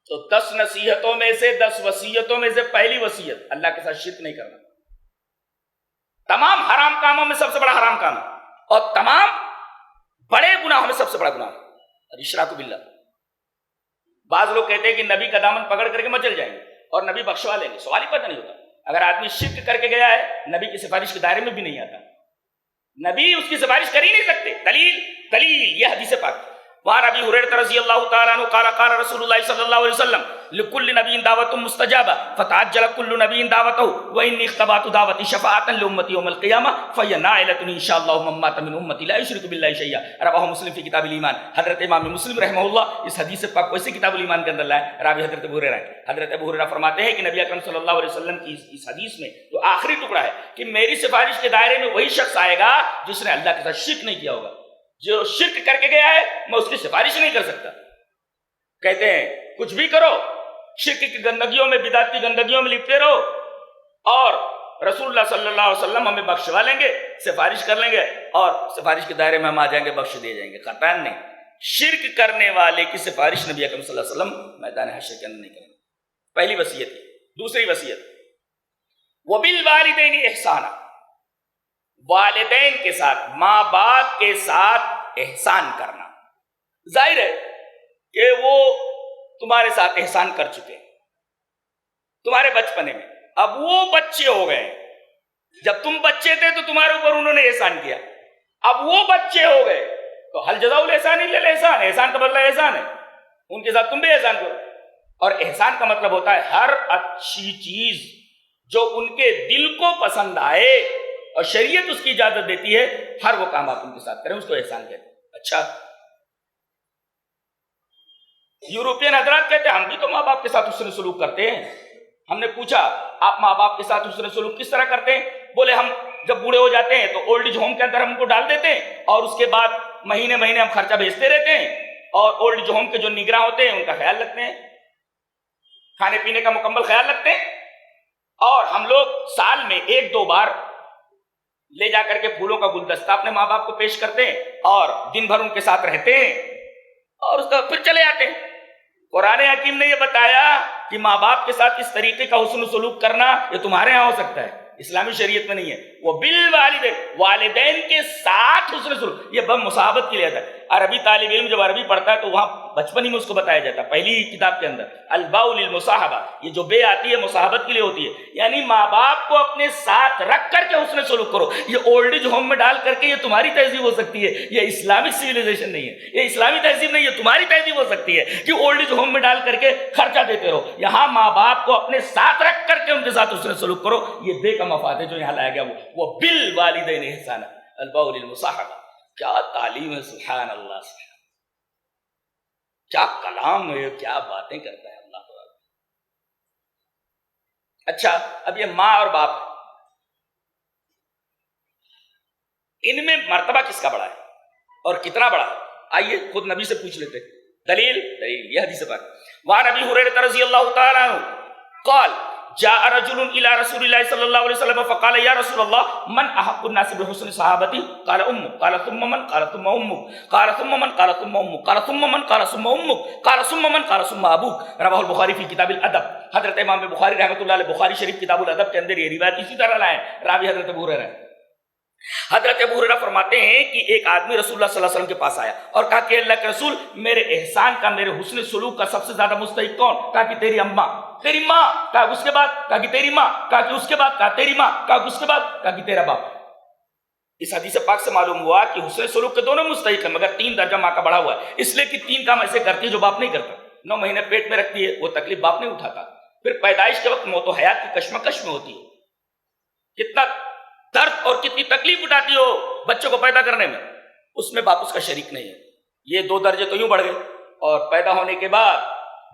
تو 10 نصیحتوں میں سے، 10 وصیتوں میں سے پہلی وصیت اللہ کے ساتھ شرک نہیں کرنا۔ تمام حرام کاموں میں سب سے بڑا حرام کام ہے، اور تمام بڑے گناہوں میں سب سے بڑا گناہ ہے الاشراک باللہ۔ بعض لوگ کہتے ہیں کہ نبی کا دامن پکڑ کر کے مچل جائیں گے اور نبی بخشوا لیں گے، سوال ہی پیدا نہیں ہوتا۔ اگر آدمی شرک کر کے گیا ہے، نبی کی سفارش کے دائرے میں بھی نہیں آتا، نبی اس کی سفارش کر ہی نہیں سکتے۔ دلیل یہ حدیث پاک، وعن ابی ہریرہ رضی اللہ تعالی عنہ قال قال رسول اللہ صلی اللہ علیہ وسلم لكل نبی دعوت مستجابہ فتعجل كل نبی دعوته وانی اختبأت دعوتی شفاعة لامتی یوم القیامہ فہی نائلۃ ان شاء اللہ من مات من امتی لا یشرک باللہ شیئا۔ رواہ مسلم فی کتاب الایمان۔ حضرت امام مسلم رحمہ اللہ اس حدیث پاک کو اسی کتاب الایمان کے اندر لائے، راوی حضرت ابو ہریرہ ہے۔ حضرت ابو ہریرہ فرماتے ہیں کہ نبی اکرم صلی اللہ علیہ وسلم کی اس حدیث میں جو آخری ٹکڑا ہے کہ میری سفارش کے دائرے میں وہی شخص آئے گا جس نے اللہ کے ساتھ شرک نہیں کیا ہوگا۔ جو شرک کر کے گیا ہے میں اس کی سفارش نہیں کر سکتا۔ کہتے ہیں کچھ بھی کرو، شرک کی گندگیوں میں، بدعت کی گندگیوں میں لپٹے رہو، اور رسول اللہ صلی اللہ علیہ وسلم ہمیں بخشوا لیں گے، سفارش کر لیں گے، اور سفارش کے دائرے میں ہم آ جائیں گے، بخش دیے جائیں گے۔ قطعاً نہیں، شرک کرنے والے کی سفارش نبی اکرم صلی اللہ علیہ وسلم میدان حشر کے اندر نہیں کریں گے۔ پہلی وصیت۔ دوسری وصیت، وبالوالدین احسانا، والدین کے ساتھ، ماں باپ کے ساتھ احسان کرنا۔ ظاہر ہے کہ وہ تمہارے ساتھ احسان کر چکے ہیں، تمہارے بچپنے میں. اب وہ بچے ہو گئے. جب تم بچے تھے تو تمہارے اوپر انہوں نے احسان کیا. اب وہ بچے ہو گئے تو حل جزاء الاحسان الا الاحسان. احسان کا بدلہ احسان ہے. ان کے ساتھ تم بھی احسان کرو. اور احسان کا مطلب ہوتا ہے ہر اچھی چیز جو ان کے دل کو پسند آئے اور شریعت اس کی اجازت دیتی ہے, ہر وہ کام آپ ان کے ساتھ کریں, اس کو احسان کہتے ہیں. اچھا, یورپین حضرات کہتے ہیں ہم بھی تو ماں باپ کے ساتھ حسن سلوک کرتے ہیں. ہم نے پوچھا آپ ماں باپ کے ساتھ حسن سلوک کس طرح کرتے ہیں؟ بولے ہم جب بوڑھے ہو جاتے ہیں تو اولڈ ایج ہوم کے اندر ہم کو ڈال دیتے ہیں اور اس کے بعد مہینے مہینے ہم خرچہ بھیجتے رہتے ہیں اور اولڈ ایج ہوم کے جو نگراں ہوتے ہیں ان کا خیال رکھتے ہیں, کھانے پینے کا مکمل خیال رکھتے ہیں. اور ہم لوگ سال میں 1-2 بار لے جا کر کے پھولوں کا گلدستہ اپنے ماں باپ کو پیش کرتے ہیں اور دن بھر ان کے ساتھ رہتے ہیں اور اس کا پھر چلے آتے ہیں. قرآن حکیم نے یہ بتایا کہ ماں باپ کے ساتھ اس طریقے کا حسن سلوک کرنا یہ تمہارے ہاں ہو سکتا ہے, اسلامی شریعت میں نہیں ہے. وہ بالوالدین, والدین کے ساتھ حسن سلوک, یہ بم مصاحبت کے لیے آتا ہے. عربی طالب علم جب عربی پڑھتا ہے تو وہاں بچپن ہی میں اس کو بتایا جاتا ہے پہلی کتاب کے اندر, الباء للمصاحبہ, یہ جو بے آتی ہے مصاحبت کے لیے ہوتی ہے, یعنی ماں باپ کو اپنے ساتھ رکھ کر کے حسن سلوک کرو. یہ اولڈ ایج ہوم میں ڈال کر کے یہ تمہاری تہذیب ہو سکتی ہے, یہ اسلامک سویلائزیشن نہیں ہے, یہ اسلامی تہذیب نہیں ہے, تمہاری تہذیب ہو سکتی ہے کہ اولڈ ایج ہوم میں ڈال کر کے خرچہ دیتے رہو. یہاں ماں باپ کو اپنے ساتھ رکھ کر کے ان کے ساتھ حسن سلوک کرو. یہ بے کا مفاد ہے جو یہاں لایا گیا, وہ بالوالدین احسانا, الباء للمصاحبہ. کیا تعلیم ہے, سبحان اللہ, کیا کلام ہے, کیا باتیں کرتا ہے اللہ تعالیٰ. اچھا, اب یہ ماں اور باپ, ان میں مرتبہ کس کا بڑا ہے اور کتنا بڑا ہے؟ آئیے خود نبی سے پوچھ لیتے. دلیل یہ حدیث پاک. وعن ابی ہریرہ رضی اللہ تعالی عنہ قال جاء رجل الى رسول الله صلى الله عليه وسلم فقال يا رسول الله من احق الناس بحسن صحابتي؟ قال امك. قال ثم من؟ قال ثم امك. قال ثم من؟ قال ثم امك. قال ثم من؟ قال ثم امك. قال ثم من؟ قال ثم ابوك. رواه البخاری فی کتاب الادب. حضرت امام بخاری رحمۃ اللہ علیہ بخاری شریف کتاب الادب کے اندر یہ روایت اسی طرح لائے, راوی حضرت ابو ہریرہ. حضرت ابو ہریرہ فرماتے ہیں کہ ایک آدمی رسول اللہ صلی اللہ علیہ وسلم کے پاس آیا اور کہا کہ اللہ کے رسول, میرے احسان کا, میرے حسن سلوک کا سب سے زیادہ مستحق کون؟ کہا کہ تیری اماں. تیری ماں. کہا اس کے بعد؟ کہا کہ تیری ماں. کہا کہ اس کے بعد؟ کہا تیری ماں. کہا کہ اس کے بعد؟ کہا کہ تیرا باپ. اس حدیث پاک سے معلوم ہوا کہ حسن سلوک کے دونوں مستحق ہیں, مگر 3 درجہ ماں کا بڑا ہوا ہے, اس لیے کہ 3 کام ایسے کرتی ہے جو باپ نہیں کرتا. 9 مہینے پیٹ میں رکھتی ہے, وہ تکلیف باپ نہیں اٹھاتا. پھر پیدائش کے وقت موت و حیات کی کشمکش میں ہوتی ہے, کتنا درد اور کتنی تکلیف اٹھاتی ہو بچوں کو پیدا کرنے میں, اس میں باپ اس کا شریک نہیں ہے. یہ 2 درجے تو یوں بڑھ گئے. اور پیدا ہونے کے بعد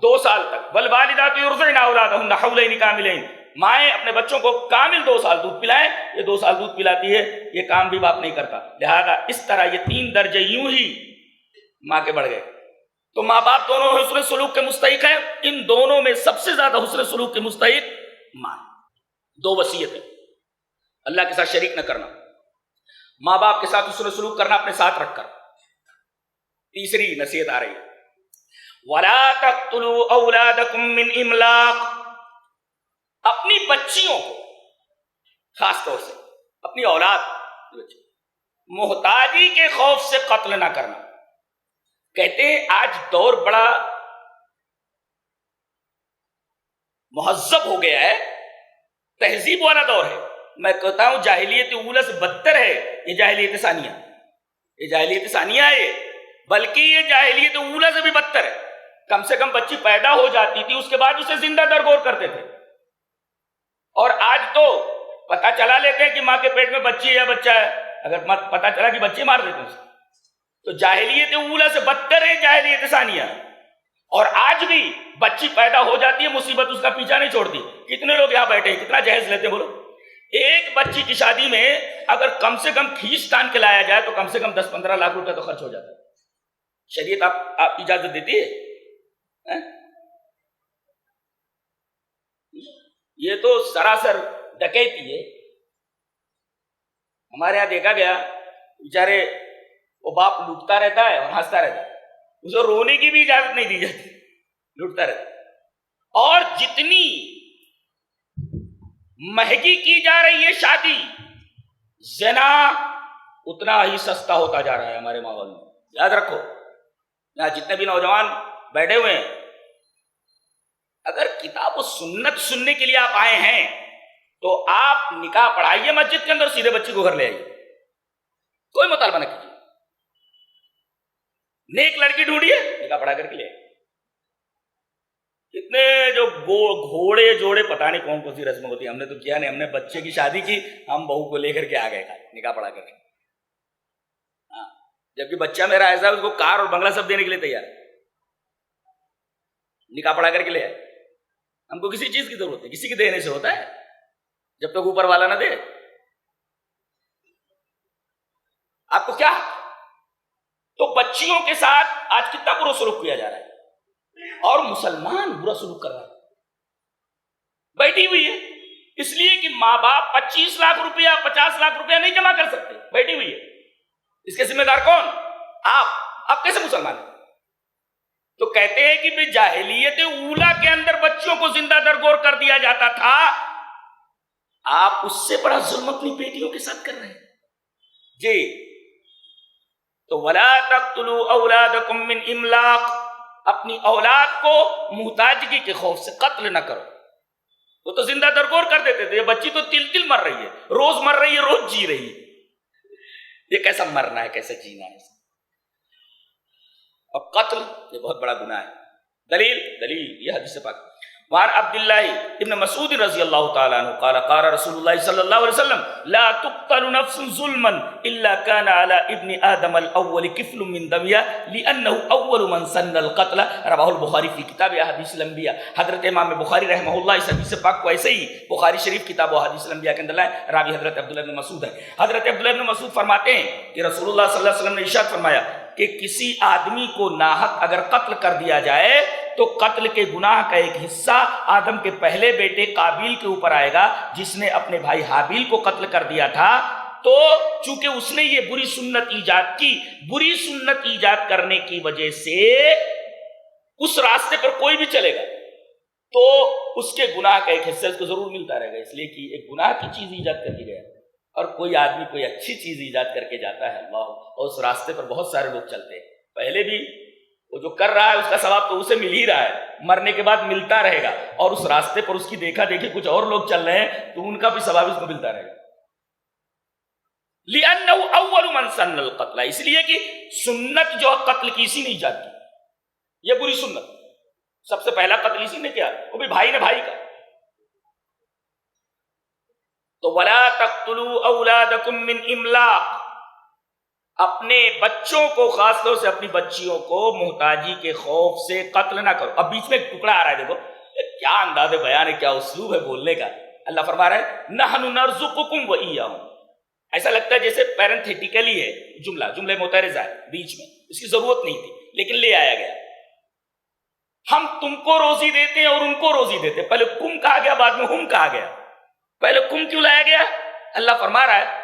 2 سال تک والوالدات یرضعن اولادهن حولین کاملین, مائیں اپنے بچوں کو کامل 2 سال دودھ پلائیں, یہ 2 سال دودھ پلاتی ہے, یہ کام بھی باپ نہیں کرتا. لہذا اس طرح یہ 3 درجے یوں ہی ماں کے بڑھ گئے. تو ماں باپ دونوں حسن سلوک کے مستحق ہیں. ان دونوں میں سب سے زیادہ حسن سلوک کے مستحق ماں. 2 وصیتیں, اللہ کے ساتھ شریک نہ کرنا, ماں باپ کے ساتھ حسن سلوک کرنا اپنے ساتھ رکھ کر. تیسری نصیحت آ رہی ہے, وَلَا تَقْتُلُوا أَوْلَادَكُمْ مِنْ إِمْلَاقٍ, اپنی بچیوں کو, خاص طور سے اپنی اولاد محتاجی کے خوف سے قتل نہ کرنا. کہتے ہیں آج دور بڑا مہذب ہو گیا ہے, تہذیب والا دور ہے. میں کہتا ہوں جاہلیت اولا سے بدتر ہے یہ جاہلیت ثانیہ. یہ جاہلیت ثانیہ ہے, بلکہ یہ جاہلیت اولا سے بھی بدتر ہے. کم سے کم بچی پیدا ہو جاتی تھی, اس کے بعد اسے زندہ درگور کرتے تھے. اور آج تو پتہ چلا لیتے ہیں کہ ماں کے پیٹ میں بچی ہے یا بچہ ہے, اگر پتہ چلا کہ بچی مار دیتے ہیں. تو جاہلیت اولا سے بدتر ہے جاہلیت ثانیہ. اور آج بھی بچی پیدا ہو جاتی ہے, مصیبت اس کا پیچھا نہیں چھوڑتی. کتنے لوگ یہاں بیٹھے ہیں, کتنا جہیز لیتے ہیں بولو. ایک بچی کی شادی میں اگر کم سے کم کھینچ تان کے لایا جائے تو کم سے کم 10-15 لاکھ روپے تو خرچ ہو جاتا ہے. شریعت آپ اجازت دیتی ہے؟ یہ تو سراسر ڈکیتی ہے. ہمارے یہاں دیکھا گیا بیچارے وہ باپ لوٹتا رہتا ہے اور ہنستا رہتا ہے, اسے رونے کی بھی اجازت نہیں دی جاتی, لوٹتا رہتا ہے. اور جتنی مہنگی کی جا رہی ہے شادی, زنا اتنا ہی سستا ہوتا جا رہا ہے ہمارے ماحول میں. یاد رکھو, یہاں جتنے بھی نوجوان بیٹھے ہوئے ہیں, اگر کتاب و سنت سننے کے لیے آپ آئے ہیں تو آپ نکاح پڑھائیے مسجد کے اندر، سیدھے بچی کو گھر لے آئیے، کوئی مطالبہ نہ کیجیے، نیک لڑکی ڈھونڈیے، نکاح پڑھا کر کے لے آئیے۔ کتنے جو گھوڑے جوڑے پتہ نہیں کون کون سی رسم ہوتی ہے، ہم نے تو کیا نہیں، ہم نے بچے کی شادی کی، ہم بہو کو لے کر کے آ گئے نکاح پڑھا کر کے، ہاں، جبکہ بچہ میرا ایسا ہے اس کو کار اور بنگلہ سب دینے کے لیے تیار ہے، نکاح پڑھا کر کے لے آئے۔ ہم کو کسی چیز کی ضرورت ہے، کسی کے دینے سے ہوتا ہے جب تک اوپر والا نہ دے۔ آپ کو کیا، تو بچیوں کے ساتھ آج کتنا برا سلوک کیا جا رہا ہے، اور مسلمان برا سلوک کر رہا ہے، بیٹھی ہوئی ہے، اس لیے کہ ماں باپ 25 لاکھ روپیہ 50 لاکھ روپیہ نہیں جمع کر سکتے، بیٹھی ہوئی ہے، اس کے ذمہ دار کون؟ آپ کیسے مسلمان ہیں؟ تو کہتے ہیں کہ جاہلیت اولا کے اندر بچوں کو زندہ درگور کر دیا جاتا تھا، آپ اس سے بڑا ظلم اپنی بیٹیوں کے ساتھ کر رہے ہیں جی۔ تو وَلَا تَقْتُلُوا أَوْلَادَكُمْ مِنْ إِمْلَاقٍ، اپنی اولاد کو محتاجگی کے خوف سے قتل نہ کرو۔ وہ تو زندہ درگور کر دیتے تھے، یہ بچی تو تل تل مر رہی ہے، روز مر رہی ہے، روز جی رہی ہے، یہ کیسا مرنا ہے، کیسے جینا ہے؟ اور قتل یہ بہت بڑا گناہ ہے۔ دلیل یہ حدیث پاک، وعن عبداللہ ابن مسعود رضی اللہ تعالیٰ عنہ قال قال رسول اللہ صلی اللہ علیہ وسلم لا تقتل نفس ظلما الا كان على ابن آدم الاول كفل من دمها لانه اول من سن القتل، رواه البخاری فی کتاب احادیث الانبیاء۔ حضرت امام بخاری رحمہ اللہ اس حدیث پاک کو ایسے ہی بخاری شریف کتاب و حدیث الانبیاء کے اندر لائے، راوی حضرت عبداللہ ابن مسعود ہے۔ حضرت عبداللہ ابن مسعود فرماتے ہیں کہ رسول اللہ صلی اللہ علیہ وسلم نے ارشاد فرمایا کہ کسی آدمی کو ناحق اگر قتل کر دیا جائے تو قتل کے گناہ کا ایک حصہ آدم کے پہلے بیٹے قابیل کے اوپر آئے گا جس نے اپنے بھائی حابیل کو قتل کر دیا تھا۔ تو چونکہ اس نے یہ بری سنت ایجاد کی، بری سنت ایجاد کرنے کی وجہ سے اس راستے پر کوئی بھی چلے گا تو اس کے گناہ کا ایک حصہ اس کو ضرور ملتا رہے گا، اس لیے کہ ایک گناہ کی چیز ایجاد کر دی گیا ہے، اور کوئی آدمی کوئی اچھی چیز ایجاد کر کے جاتا ہے اللہ، اور اس راستے پر بہت سارے لوگ چلتے ہیں، پہلے بھی وہ جو کر رہا ہے اس کا ثواب تو اسے مل ہی رہا ہے، مرنے کے بعد ملتا رہے گا، اور اس راستے پر اس کی دیکھا دیکھی کچھ اور لوگ چل رہے ہیں تو ان کا بھی ثواب اس کو ملتا رہے گا۔ لِأَنَّهُ أَوَّلُ مَنْ سَنَّ الْقَتْلَ، اس لیے کہ سنت جو قتل کی اسی نے ایجاد کی، یہ بری سنت سب سے پہلا قتل اسی نے کیا، وہ بھی بھائی نے بھائی کا۔ تو وَلَا تَقْتُلُوا أَوْلَادَكُمْ مِنْ إِمْلَاقٍ، اپنے بچوں کو، خاص طور سے اپنی بچیوں کو محتاجی کے خوف سے قتل نہ کرو۔ اب بیچ میں ایک ٹکڑا آ رہا ہے، دیکھو کیا انداز بیان ہے، کیا اسلوب ہے بولنے کا۔ اللہ فرما رہا ہے نحن نرزقکم وإیاہم، ایسا لگتا ہے جیسے پیرنتھیٹیکلی ہے جملہ معترضہ ہے بیچ میں، اس کی ضرورت نہیں تھی لیکن لے آیا گیا۔ ہم تم کو روزی دیتے ہیں اور ان کو روزی دیتے ہیں، پہلے کم کہا گیا بعد میں ہم کہا گیا، پہلے کم کیوں لایا گیا؟ اللہ فرما رہا ہے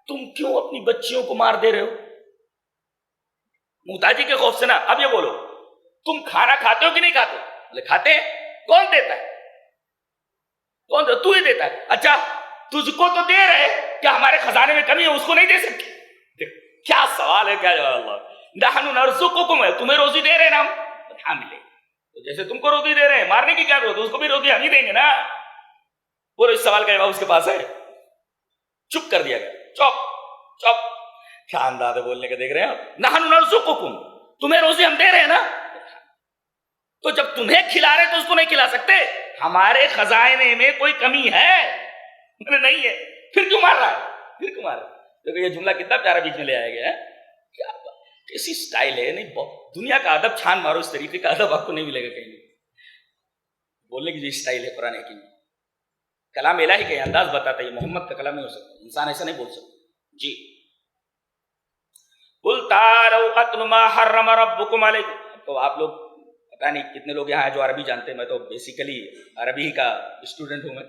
تم کیوں اپنی بچیوں کو مار دے رہے ہو محتاجی کے خوف سے؟ نا اب یہ بولو تم کھانا کھاتے ہو کہ نہیں کھاتے؟ بولے کھاتے ہیں۔ کون دیتا ہے؟ کون دیتا؟ تو ہی دیتا ہے۔ اچھا تجھ کو تو دے رہے، کیا ہمارے خزانے میں کمی ہے اس کو نہیں دے سکتے؟ کیا سوال ہے، کیا جواب؟ اللہ نحن نرزقکم، تمہیں روزی دے رہے ہیں نا ہم، ہاں ملے، تو جیسے تم کو روزی دے رہے ہیں مارنے کی کیا ضرورت ہے، اس کو بھی روزی ہم ہی دیں گے نا۔ بولو اس سوال کا جواب اس کے پاس ہے؟ چپ کر دیا گیا، چپ۔ کیا انداز ہے بولنے کا، دیکھ رہے ہیں آپ، نحن نرزقکم، تمہیں روزی ہم دے رہے ہیں نا، تو جب تمہیں کھلا رہے تو اس کو نہیں کھلا سکتے؟ ہمارے خزانے میں کوئی کمی ہے؟ نہیں ہے، پھر کیوں مار رہا ہے؟ پھر کیوں مار رہا ہے؟ دیکھو یہ جملہ کتنا پیارا بیچ میں لے آیا گیا ہے، کیا کیسی سٹائل ہے، نہیں دنیا کا ادب چھان مارو، اس طریقے کا ادب آپ کو نہیں ملے گا کہیں، بولنے کی جو سٹائل ہے قرآن حکیم میں، کلام الہی کا انداز بتاتا ہے، یہ محمد کا کلام نہیں ہو سکتا، انسان ایسا نہیں بول سکتا جی۔ قُلْ تَعَالَوْا أَتْلُ مَا حَرَّمَ رَبُّكُمْ عَلَيْكُمْ، تو آپ لوگ پتہ نہیں کتنے لوگ یہاں ہیں جو عربی جانتے ہیں، میں تو بیسیکلی عربی کا اسٹوڈنٹ ہوں، میں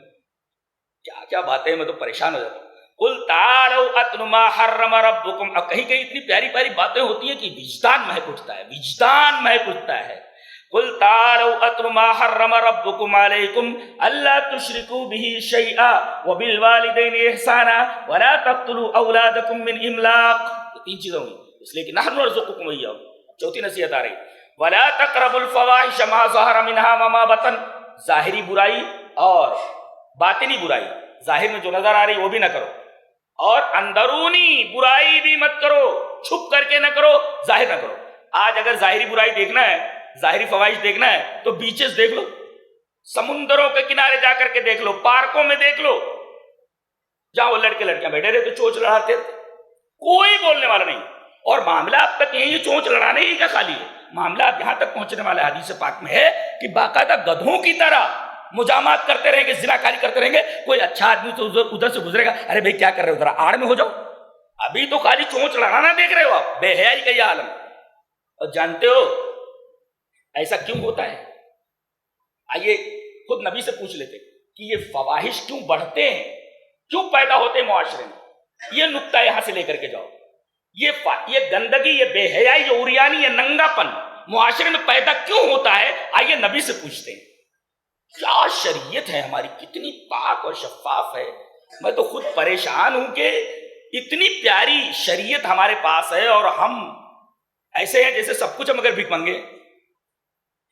کیا کیا باتیں میں تو پریشان ہو جاتا ہوں۔ قُلْ تَعَالَوْا أَتْلُ مَا حَرَّمَ رَبُّكُمْ، اب کہیں کہیں اتنی پیاری پیاری باتیں ہوتی ہیں کہ وجدان مہک اٹھتا ہے، وجدان مہک اٹھتا ہے۔ قُلْ تَعَالَوْا أَتْلُ مَا حَرَّمَ رَبُّكُمْ عَلَيْكُمْ أَلَّا تُشْرِكُوا بِهِ شَيْئًا وَبِالْوَالِدَيْنِ إِحْسَانًا وَلَا تَقْتُلُوا أَوْلَادَكُمْ مِنْ إِمْلَاقٍ، یہ تین چیزیں ہوئی، اس لیے کہ نحن نرزقکم وإیاہم۔ چوتھی نصیحت آ رہی وَلَا تَقْرَبُوا الْفَوَاحِشَ مَا ظَهَرَ مِنْهَا وَمَا بَطَنَ، ظاہری برائی اور باطنی برائی، ظاہر میں جو نظر آ رہی وہ بھی نہ کرو، اور اندرونی برائی بھی مت کرو، چھپ کر کے نہ کرو، ظاہر نہ کرو۔ آج اگر ظاہری برائی دیکھنا ہے، ظاہری فواہش دیکھنا ہے تو بیچز دیکھ لو، سمندروں کے کنارے جا کر کے دیکھ لو، پارکوں میں دیکھ لو، جہاں وہ لڑکے لڑکیاں بیٹھے رہتے چونچ لڑاتے تھے، کوئی بولنے والا نہیں۔ اور معاملہ اب تک یہی چونچ لڑانے ہی کا خالی ہے، معاملہ اب یہاں تک پہنچنے والا حدیث پاک میں ہے کہ باقاعدہ گدھوں کی طرح مجامات کرتے رہیں گے، زناکاری کرتے رہیں گے۔ کوئی اچھا آدمی تو ادھر سے گزرے گا، ارے بھائی کیا کر رہے ہو، ذرا آڑ میں ہو جاؤ، ابھی تو خالی چونچ لڑانا دیکھ رہے ہو آپ، بے حیائی کا یہ عالم۔ اور جانتے ہو ایسا کیوں ہوتا ہے؟ آئیے خود نبی سے پوچھ لیتے کہ یہ فواہش کیوں بڑھتے ہیں، کیوں پیدا ہوتے ہیں معاشرے میں؟ یہ نقطہ یہاں سے لے کر کے جاؤ، یہ گندگی، یہ بے حیائی، یہ عریانی، یہ ننگا پن معاشرے میں پیدا کیوں ہوتا ہے؟ آئیے نبی سے پوچھتے ہیں۔ کیا شریعت ہے ہماری، کتنی پاک اور شفاف ہے۔ میں تو خود پریشان ہوں کہ اتنی پیاری شریعت ہمارے پاس ہے اور ہم ایسے ہیں جیسے سب کچھ ہم اگر بھیک مانگے،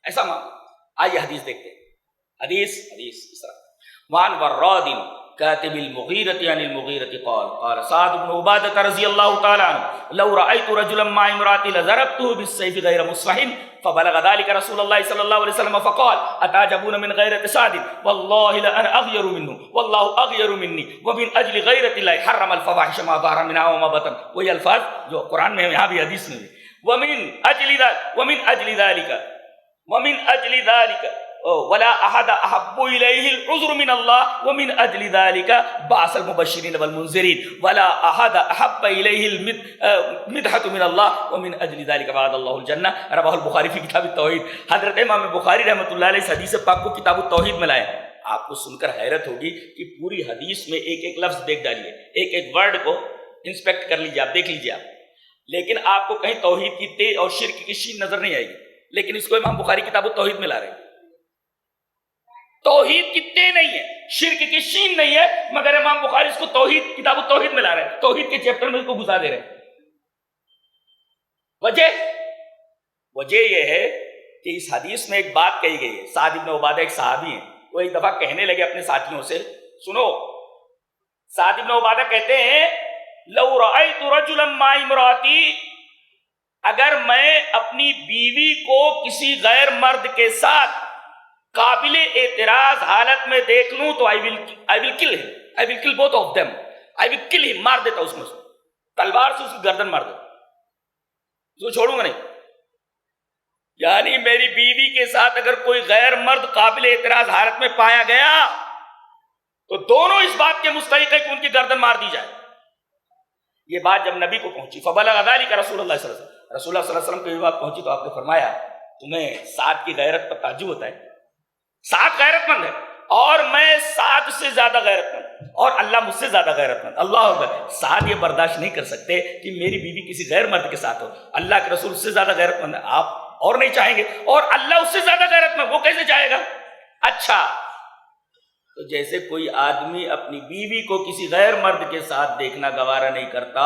ایسا مانگو۔ آئیے حدیث دیکھتے ہیں۔ حدیث اس طرح، وعن وراد كاتب المغيرة عن المغيرة قال سعد بن عبادة رضي الله تعالى عنه لو رأيت رجلا مع امرأتي لضربته بالسيف غير مصفح فبلغ ذلك رسول الله صلى الله عليه وسلم فقال أتعجبون من غيرة سعد والله لأنا أغير منه والله أغير مني ومن أجل غيرة الله حرم الفواحش ما ظهر منها وما بطن۔ وہی الفاظ جو قرآن میں یہاں بھی حدیث میں بھی، ومن أجل ذلك ولا احد احب الیہ العذر من اللہ ومن اجل ذلك بعث المبشرین والمنذرین ولا احد احب الیہ المدحۃ من اللہ ومن اجل ذلك وعد اللہ الجنہ۔ رواه البخاری فی کتاب التوحید۔ حضرت امام بخاری رحمۃ اللہ علیہ اس حدیث پاک کو کتاب التوحید میں لائے۔ آپ کو سن کر حیرت ہوگی کہ پوری حدیث میں ایک ایک لفظ دیکھ ڈالیے، ایک ایک ورڈ کو انسپیکٹ کر لیجیے، آپ دیکھ لیجیے آپ، لیکن آپ کو کہیں توحید کی تے اور شرک کی شین نظر نہیں آئے گی، لیکن اس کو امام بخاری کتاب التوحید میں لا رہے ہیں۔ توحید کی تے نہیں ہے، شرک کی شین نہیں ہے، مگر امام بخاری اس کو توحید کتاب التوحید میں لا رہے ہیں، توحید کے چیپٹر میں اس کو گھسا دے رہے ہیں۔ وجہ یہ ہے کہ اس حدیث میں ایک بات کہی گئی ہے۔ سعد بن عبادہ ایک صحابی ہیں، وہ ایک دفعہ کہنے لگے اپنے ساتھیوں سے، سنو، سعد بن عبادہ کہتے ہیں لو رأیت رجلا مع امراتی، اگر میں اپنی بیوی کو کسی غیر مرد کے ساتھ قابل اعتراض حالت میں دیکھ لوں تو I will kill both of them، I will kill him، مار دیتا اس میں سے، تلوار سے اس کی گردن مار دیتا، اس کو چھوڑوں گا نہیں۔ یعنی میری بیوی کے ساتھ اگر کوئی غیر مرد قابل اعتراض حالت میں پایا گیا تو دونوں اس بات کے مستحق ہے کہ ان کی گردن مار دی جائے۔ یہ بات جب نبی کو پہنچی، فبلغ ذلك رسول اللہ صلی اللہ علیہ وسلم، رسول اللہ صلی اللہ علیہ وسلم کو یہ بات پہنچی تو آپ نے فرمایا تمہیں سعد کی غیرت پر تعجب ہوتا ہے؟ سعد غیرت مند ہے اور میں سعد سے زیادہ غیرت مند، اور اللہ مجھ سے زیادہ غیرت مند۔ اللہ اکبر۔ سعد یہ برداشت نہیں کر سکتے کہ میری بیوی کسی غیر مرد کے ساتھ ہو، اللہ کے رسول اس سے زیادہ غیرت مند ہے، آپ اور نہیں چاہیں گے، اور اللہ اس سے زیادہ غیرت مند، وہ کیسے چاہے گا؟ اچھا، تو جیسے کوئی آدمی اپنی بیوی کو کسی غیر مرد کے ساتھ دیکھنا گوارا نہیں کرتا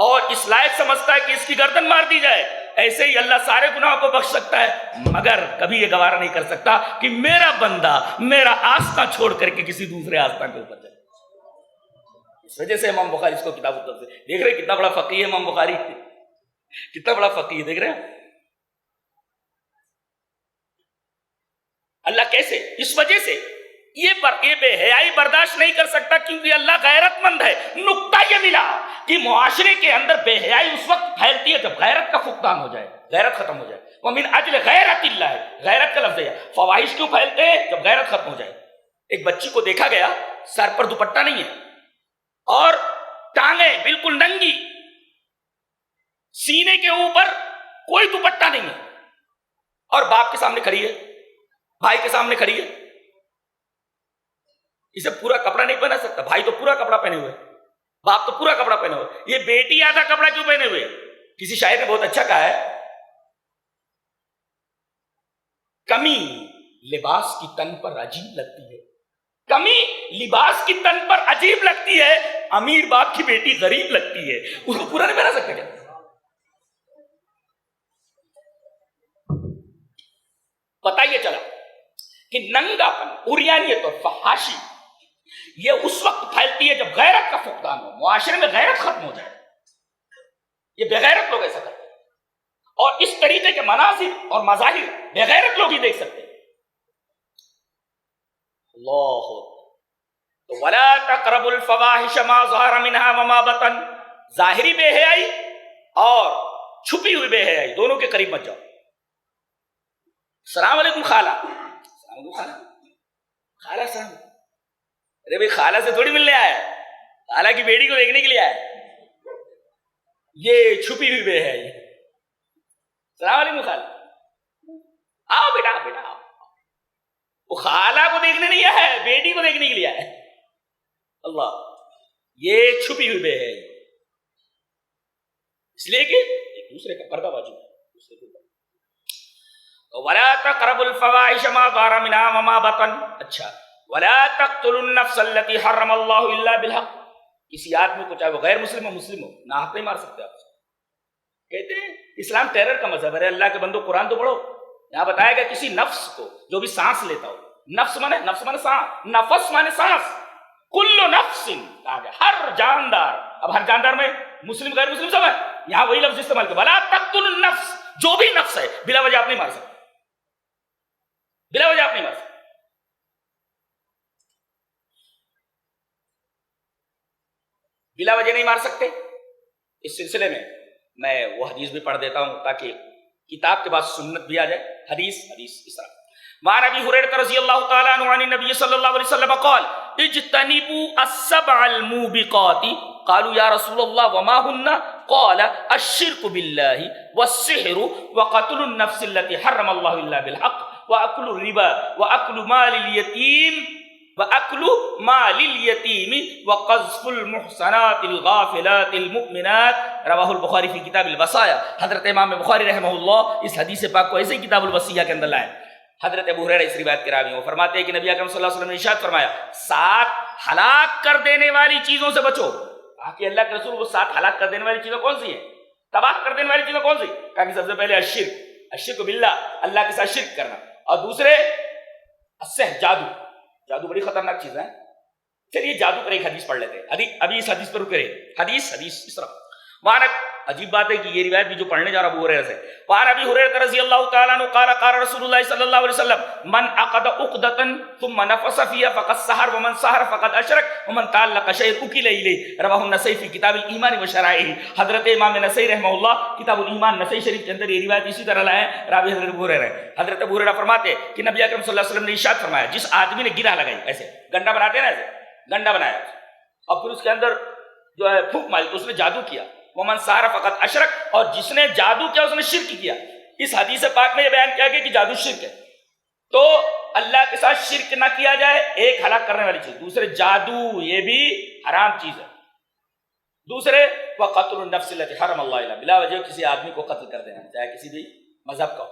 اور اس لائق سمجھتا ہے کہ اس کی گردن مار دی جائے، ایسے ہی اللہ سارے گناہوں کو بخش سکتا ہے، مگر کبھی یہ گوارا نہیں کر سکتا کہ میرا بندہ میرا آستہ چھوڑ کر کے کسی دوسرے آستہ کے اوپر جائے۔ اس وجہ سے امام بخاری اس کو کتاب سے دیکھ رہے ہیں، کتنا بڑا فقیہ ہے امام بخاری، کتنا بڑا فقیہ، دیکھ رہے ہیں اللہ کیسے، اس وجہ سے یہ بے حیائی برداشت نہیں کر سکتا کیونکہ اللہ غیرت مند ہے۔ نقطہ یہ ملا کہ معاشرے کے اندر بے حیائی اس وقت پھیلتی ہے جب غیرت کا فقدان ہو جائے، غیرت ختم ہو جائے۔ وَمِنْ أَجْلِ غَيْرَةِ اللَّهِ، غیرت کا لفظ ہے۔ فواحش کیوں پھیلتے ہیں؟ جب غیرت ختم ہو جائے۔ ایک بچی کو دیکھا گیا، سر پر دوپٹہ نہیں ہے اور ٹانگیں بالکل ننگی، سینے کے اوپر کوئی دوپٹہ نہیں ہے، اور باپ کے سامنے کھڑی ہے، بھائی کے سامنے کھڑی ہے، اسے پورا کپڑا نہیں پہنا سکتا، بھائی تو پورا کپڑا پہنے ہوئے، باپ تو پورا کپڑا پہنے ہوئے، یہ بیٹی آدھا کپڑا کیوں پہنے ہوئے؟ کسی شاعر نے بہت اچھا کہا ہے، کمی لباس کی تن پر عجیب لگتی ہے، کمی لباس کی تن پر عجیب لگتی ہے، امیر باپ کی بیٹی غریب لگتی ہے، اس کو پورا نہیں پہنا سکتے کیا؟ پتہ یہ چلا کہ ننگاپن، عریانیت اور فحاشی یہ اس وقت پھیلتی ہے جب غیرت کا فقدان ہو، معاشرے میں غیرت ختم ہو جائے. یہ بغیرت لوگ ایسا کرتے ہیں، اور اس طریقے کے مناظر اور مظاہر بغیرت لوگ ہی دیکھ سکتے ہیں. اللہ تو ولا تقربوا الفواحش ما ظهر منها وما بطن، ظاہری بے حیائی اور چھپی ہوئی بے حیائی دونوں کے قریب مت جاؤ. السلام علیکم خالہ، السلام علیکم خالہ، خالہ السلام، ارے بھائی خالہ سے تھوڑی ملنے آیا ہے، خالہ کی بیٹی کو دیکھنے کے لیے آیا ہے. یہ چھپی ہوئی بے حیائی. السلام علیکم خالہ، آؤ بیٹا بیٹا آؤ. وہ خالہ کو دیکھنے نہیں آیا ہے، بیٹی کو دیکھنے کے لیے آیا ہے. اللہ، یہ چھپی ہوئی بے حیائی، اس لیے کہ ایک دوسرے کا پردہ واجب ہے. وَلَا تَقْرَبُوا الْفَوَاحِشَ مَا ظَهَرَ مِنْهَا وَمَا بَطَنَ. اچھا، وَلَا تَقْتُلُوا النَّفْسَ الَّتِي حَرَّمَ اللَّهُ إِلَّا بِالْحَقِّ. کسی آدمی کو چاہے وہ غیر مسلم ہو مسلم ہو ناحق نہیں مار سکتے آپ. کہتے ہیں اسلام ٹیرر کا مذہب ہے. اللہ کے بندو قرآن تو پڑھو، یہاں بتایا گیا کسی نفس کو جو بھی سانس لیتا ہو، نفس مانے سانس، نفس مانے سانس، کل نفس کہا گیا ہر جاندار. اب ہر جاندار میں مسلم غیر مسلم سب ہے، یہاں وہی لفظ استعمال کیا، ولا تقتلوا النفس، جو بھی نفس ہے بلا وجہ آپ نہیں مار سکتے، بلا وجہ آپ نہیں مار سکتے. بلا وجہ نہیں مار سکتے. اس سلسلے میں وہ حدیث بھی پڑھ دیتا ہوں تاکہ کتاب کے بعد سنت بھی آ جائے. حدیث اس طرح وعن ابی ہریرہ رضی اللہ تعالی عنہ عن النبی صلی اللہ علیہ وسلم قال اجتنبوا السبع الموبقات قالوا یا رسول اللہ وما هن قال الشرك بالله والسحر وقتل النفس التي حرم الله الا بالحق واكل الربا واكل مال اليتيم وقذف المحصنات الغافلات المؤمنات. رواہ البخاری فی کتاب الوصایا. حضرت امام بخاری رحمہ اللہ اس حدیث پاک کو ایسے ہی کتاب الوصیہ کے اندر لائے. حضرت ابو ہریرہ اس روایت کے راوی ہیں، وہ فرماتے ہیں کہ نبی اکرم صلی اللہ علیہ وسلم نے ارشاد فرمایا 7 ہلاک کر دینے والی چیزوں سے بچو. کہا کہ اللہ کے رسول وہ 7 ہلاک کر دینے والی چیزیں کون سی ہیں، تباہ کر دینے والی چیزیں کون سی؟ کہا کہ سب سے پہلے الشرک باللہ، اللہ کے ساتھ شرک کرنا، اور دوسرے السحر، جادو بڑی خطرناک چیز ہے. چلیے جادو پر ایک حدیث پڑھ لیتے ہیں، ابھی اس حدیث پر رکے. حدیث اس طرح وہاں عجیب بات ہے کہ یہ روایت بھی جو پڑھنے جا رہا ابو ہریرہ سے. وعن ابی ہریرہ رضی اللہ تعالی عنہ قال قال رسول اللہ صلی اللہ علیہ وسلم من عقد عقدۃ ثم نفث فيها فقد سحر ومن سحر فقد اشرك ومن تعلق شيئا اكل اليه. رواه النسائی فی کتاب الایمان وشرائعہ. حضرت امام نسائی رحمہ اللہ کتاب الایمان نسائی شریف کے اندر یہ روایت اسی طرح لائے ہیں. راوی حضرت ابو ہریرہ. حضرت ابو ہریرہ فرماتے ہیں کہ نبی اکرم صلی اللہ علیہ وسلم نے ارشاد فرمایا جس آدمی نے گرہ لگائی، ایسے گنڈا بناتے ہیں نا، ایسے گنڈا بنایا اور پھر اس کے اندر جو ہے پھونک ماری تو اس نے جادو کیا. ومن سحر فقط اشرک، اور جس نے جادو کیا اس نے شرک کیا. اس حدیث پاک میں یہ بیان کیا گیا کہ جادو شرک ہے، تو اللہ کے ساتھ شرک نہ کیا جائے، ایک ہلاک کرنے والی چیز. دوسرے جادو یہ بھی حرام چیز ہے. دوسرے وقتل النفس التي حرم اللہ الا بلا وجہ کسی آدمی کو قتل کر دینا چاہے کسی بھی مذہب کا ہو.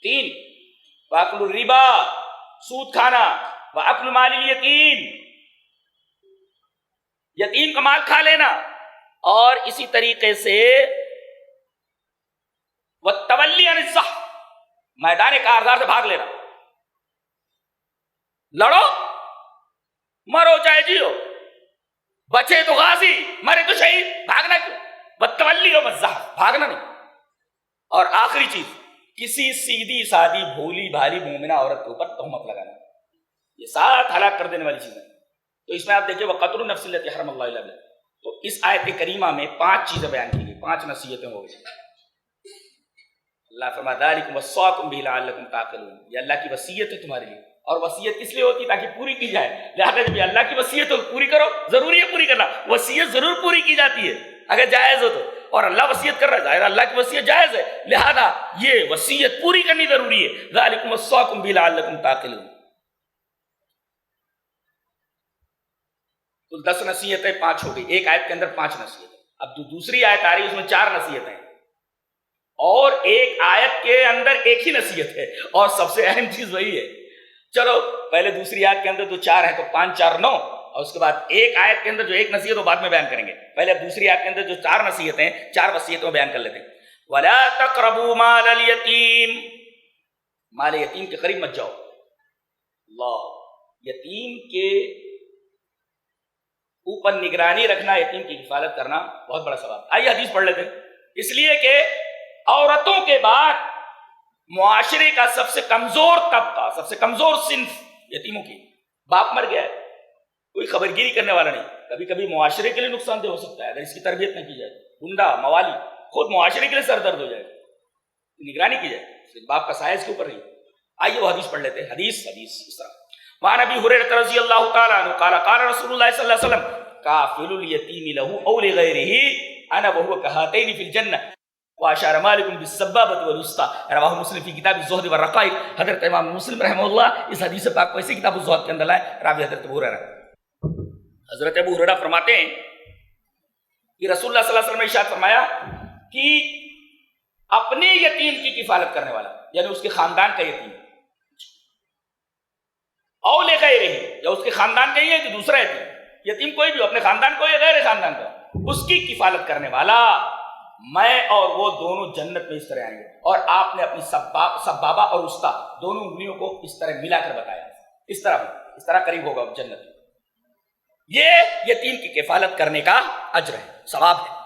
3 واکل الربا، سود کھانا، واکل مال الیتیم، یتیم کا مال کھا لینا، اور اسی طریقے سے والتولی عن الزحف، میدان کارزار سے بھاگ لینا. لڑو مرو چاہے جیو، بچے تو غازی مرے تو شہید، بھاگنا کیوں؟ والتولی عن الزحف، بھاگنا نہیں. اور آخری چیز کسی سیدھی سادی بھولی بھالی مومنہ عورت کے اوپر تہمت لگانا. یہ 7 ہلاک کر دینے والی چیزیں. تو اس میں آپ دیکھیں وقتل النفس التي حرم اللہ الا بالحق. تو اس آیت کریمہ میں 5 چیزیں بیان کی گئی، 5 نصیحتیں ہو گئی. اللہ فرماتا ہے ذالکم وصاکم بہ لعلکم تعقلون، یہ اللہ کی وصیت ہے تمہارے لیے، اور وصیت اس لیے ہوتی ہے تاکہ پوری کی جائے. لہٰذا جب اللہ کی وصیت ہو پوری کرو، ضروری ہے پوری کرنا. وصیت ضرور پوری کی جاتی ہے اگر جائز ہو تو، اور اللہ وصیت کر رہا ہے، ظاہر اللہ کی وصیت جائز ہے، لہذا یہ وصیت پوری کرنی ضروری ہے. ذالکم وصاکم بہ لعلکم تعقلون. تو 10 نصیحتیں 5 ہو گئی، ایک آیت کے اندر 5 نصیحتیں. اب دوسری آیت آ رہی ہے اس میں 4 نصیحتیں ہیں، اور ایک آیت کے اندر ایک ہی نصیحت ہے، اور سب سے اہم چیز وہی ہے. چلو پہلے دوسری آیت کے اندر تو 4 ہیں، تو 5 4 9، اور اس کے بعد ایک آیت کے اندر جو ایک نصیحت وہ بعد میں بیان کریں گے. پہلے دوسری آیت کے اندر جو 4 نصیحتیں ہیں 4 وصیتوں بیان کر لیتے ہیں. ولا تقربوا مال الیتیم، مال یتیم کے قریب مت جاؤ. اللہ، یتیم کے اوپر نگرانی رکھنا، یتیم کی حفاظت کرنا بہت بڑا ثواب۔ آئیے حدیث پڑھ لیتے ہیں۔ اس لیے کہ عورتوں کے بعد معاشرے کا سب سے کمزور طبقہ، سب سے کمزور صنف یتیموں کی۔ باپ مر گیا ہے، کوئی خبرگیری کرنے والا نہیں، کبھی کبھی معاشرے کے لیے نقصان دہ ہو سکتا ہے اگر اس کی تربیت نہ کی جائے۔ گنڈا موالی خود معاشرے کے لیے سر درد ہو جائے، نگرانی کی جائے، صرف باپ کا سایہ اس کے اوپر نہیں۔ آئیے وہ حدیث پڑھ لیتے ہیں۔ حدیث اس طرح، وعن ابی ہریرہ رضی اللہ تعالی عنہ قال قال رسول اللہ صلی اللہ علیہ وسلم کافل الیتیم له او لغیرہ انا وهو كهاتین فی الجنہ واشار مالک بالسبابۃ والوسطى، رواہ مسلم فی کتاب الزہد والرقائق۔ حضرت امام مسلم رحمہ اللہ اس حدیث پاک کو ایسے کتاب الزہد کے اندر لائے، راوی حضرت ابو ہریرہ۔ حضرت ابو ہریرہ فرماتے ہیں کہ رسول اللہ صلی اللہ علیہ وسلم نے ارشاد فرمایا کہ اپنے یتیم کی کفالت کرنے والا، یعنی اس کے خاندان کا یتیم، او لغیرہ، یا اس کے خاندان کا ہی ہے کہ دوسرا یتیم، یتیم کوئی بھی اپنے خاندان کو یا غیر خاندان کا، اس کی کفالت کرنے والا، میں اور وہ دونوں جنت میں اس طرح آئیں گے۔ اور آپ نے اپنی سبابہ اور وسطیٰ دونوں انگلیوں کو اس طرح ملا کر بتایا، اس طرح قریب ہوگا جنت۔ یہ یتیم کی کفالت کرنے کا اجر ہے، ثواب ہے۔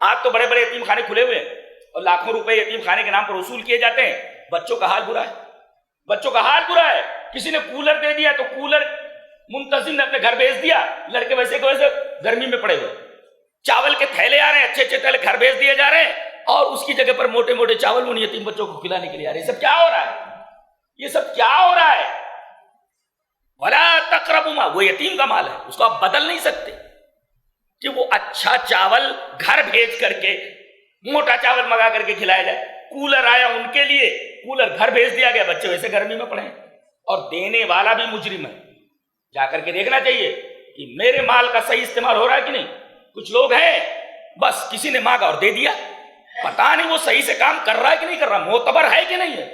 آج تو بڑے بڑے یتیم خانے کھلے ہوئے ہیں اور لاکھوں روپے یتیم خانے کے نام پر وصول کیے جاتے ہیں۔ بچوں کا حال برا ہے، بچوں کا حال برا ہے۔ کسی نے کولر دے دیا تو کولر منتظم نے اپنے گھر بھیج دیا، لڑکے ویسے کو ویسے گرمی میں پڑے ہوئے۔ چاول کے تھیلے آ رہے ہیں، اچھے اچھے تھیلے گھر بھیج دیے جا رہے ہیں، اور اس کی جگہ پر موٹے موٹے چاول ان یتیم بچوں کو کھلانے کے لیے آ رہے ہیں۔ یہ سب کیا ہو رہا ہے؟ یہ سب کیا ہو رہا ہے؟ وَلَا تَقْرَبُوا مَا، وہ یتیم کا مال ہے، اس کو آپ بدل نہیں سکتے کہ وہ اچھا چاول گھر بھیج کر کے موٹا چاول منگا کر کے کھلایا جائے۔ کولر آیا ان کے لیے، کولر گھر بھیج دیا گیا، بچے ویسے گرمی میں پڑے ہیں، اور دینے والا بھی مجرم ہے۔ جا کر کے دیکھنا چاہیے کہ میرے مال کا صحیح استعمال ہو رہا ہے کہ نہیں۔ کچھ لوگ ہیں بس کسی نے مانگا اور دے دیا، پتہ نہیں وہ صحیح سے کام کر رہا ہے کہ نہیں کر رہا، معتبر ہے کہ نہیں ہے،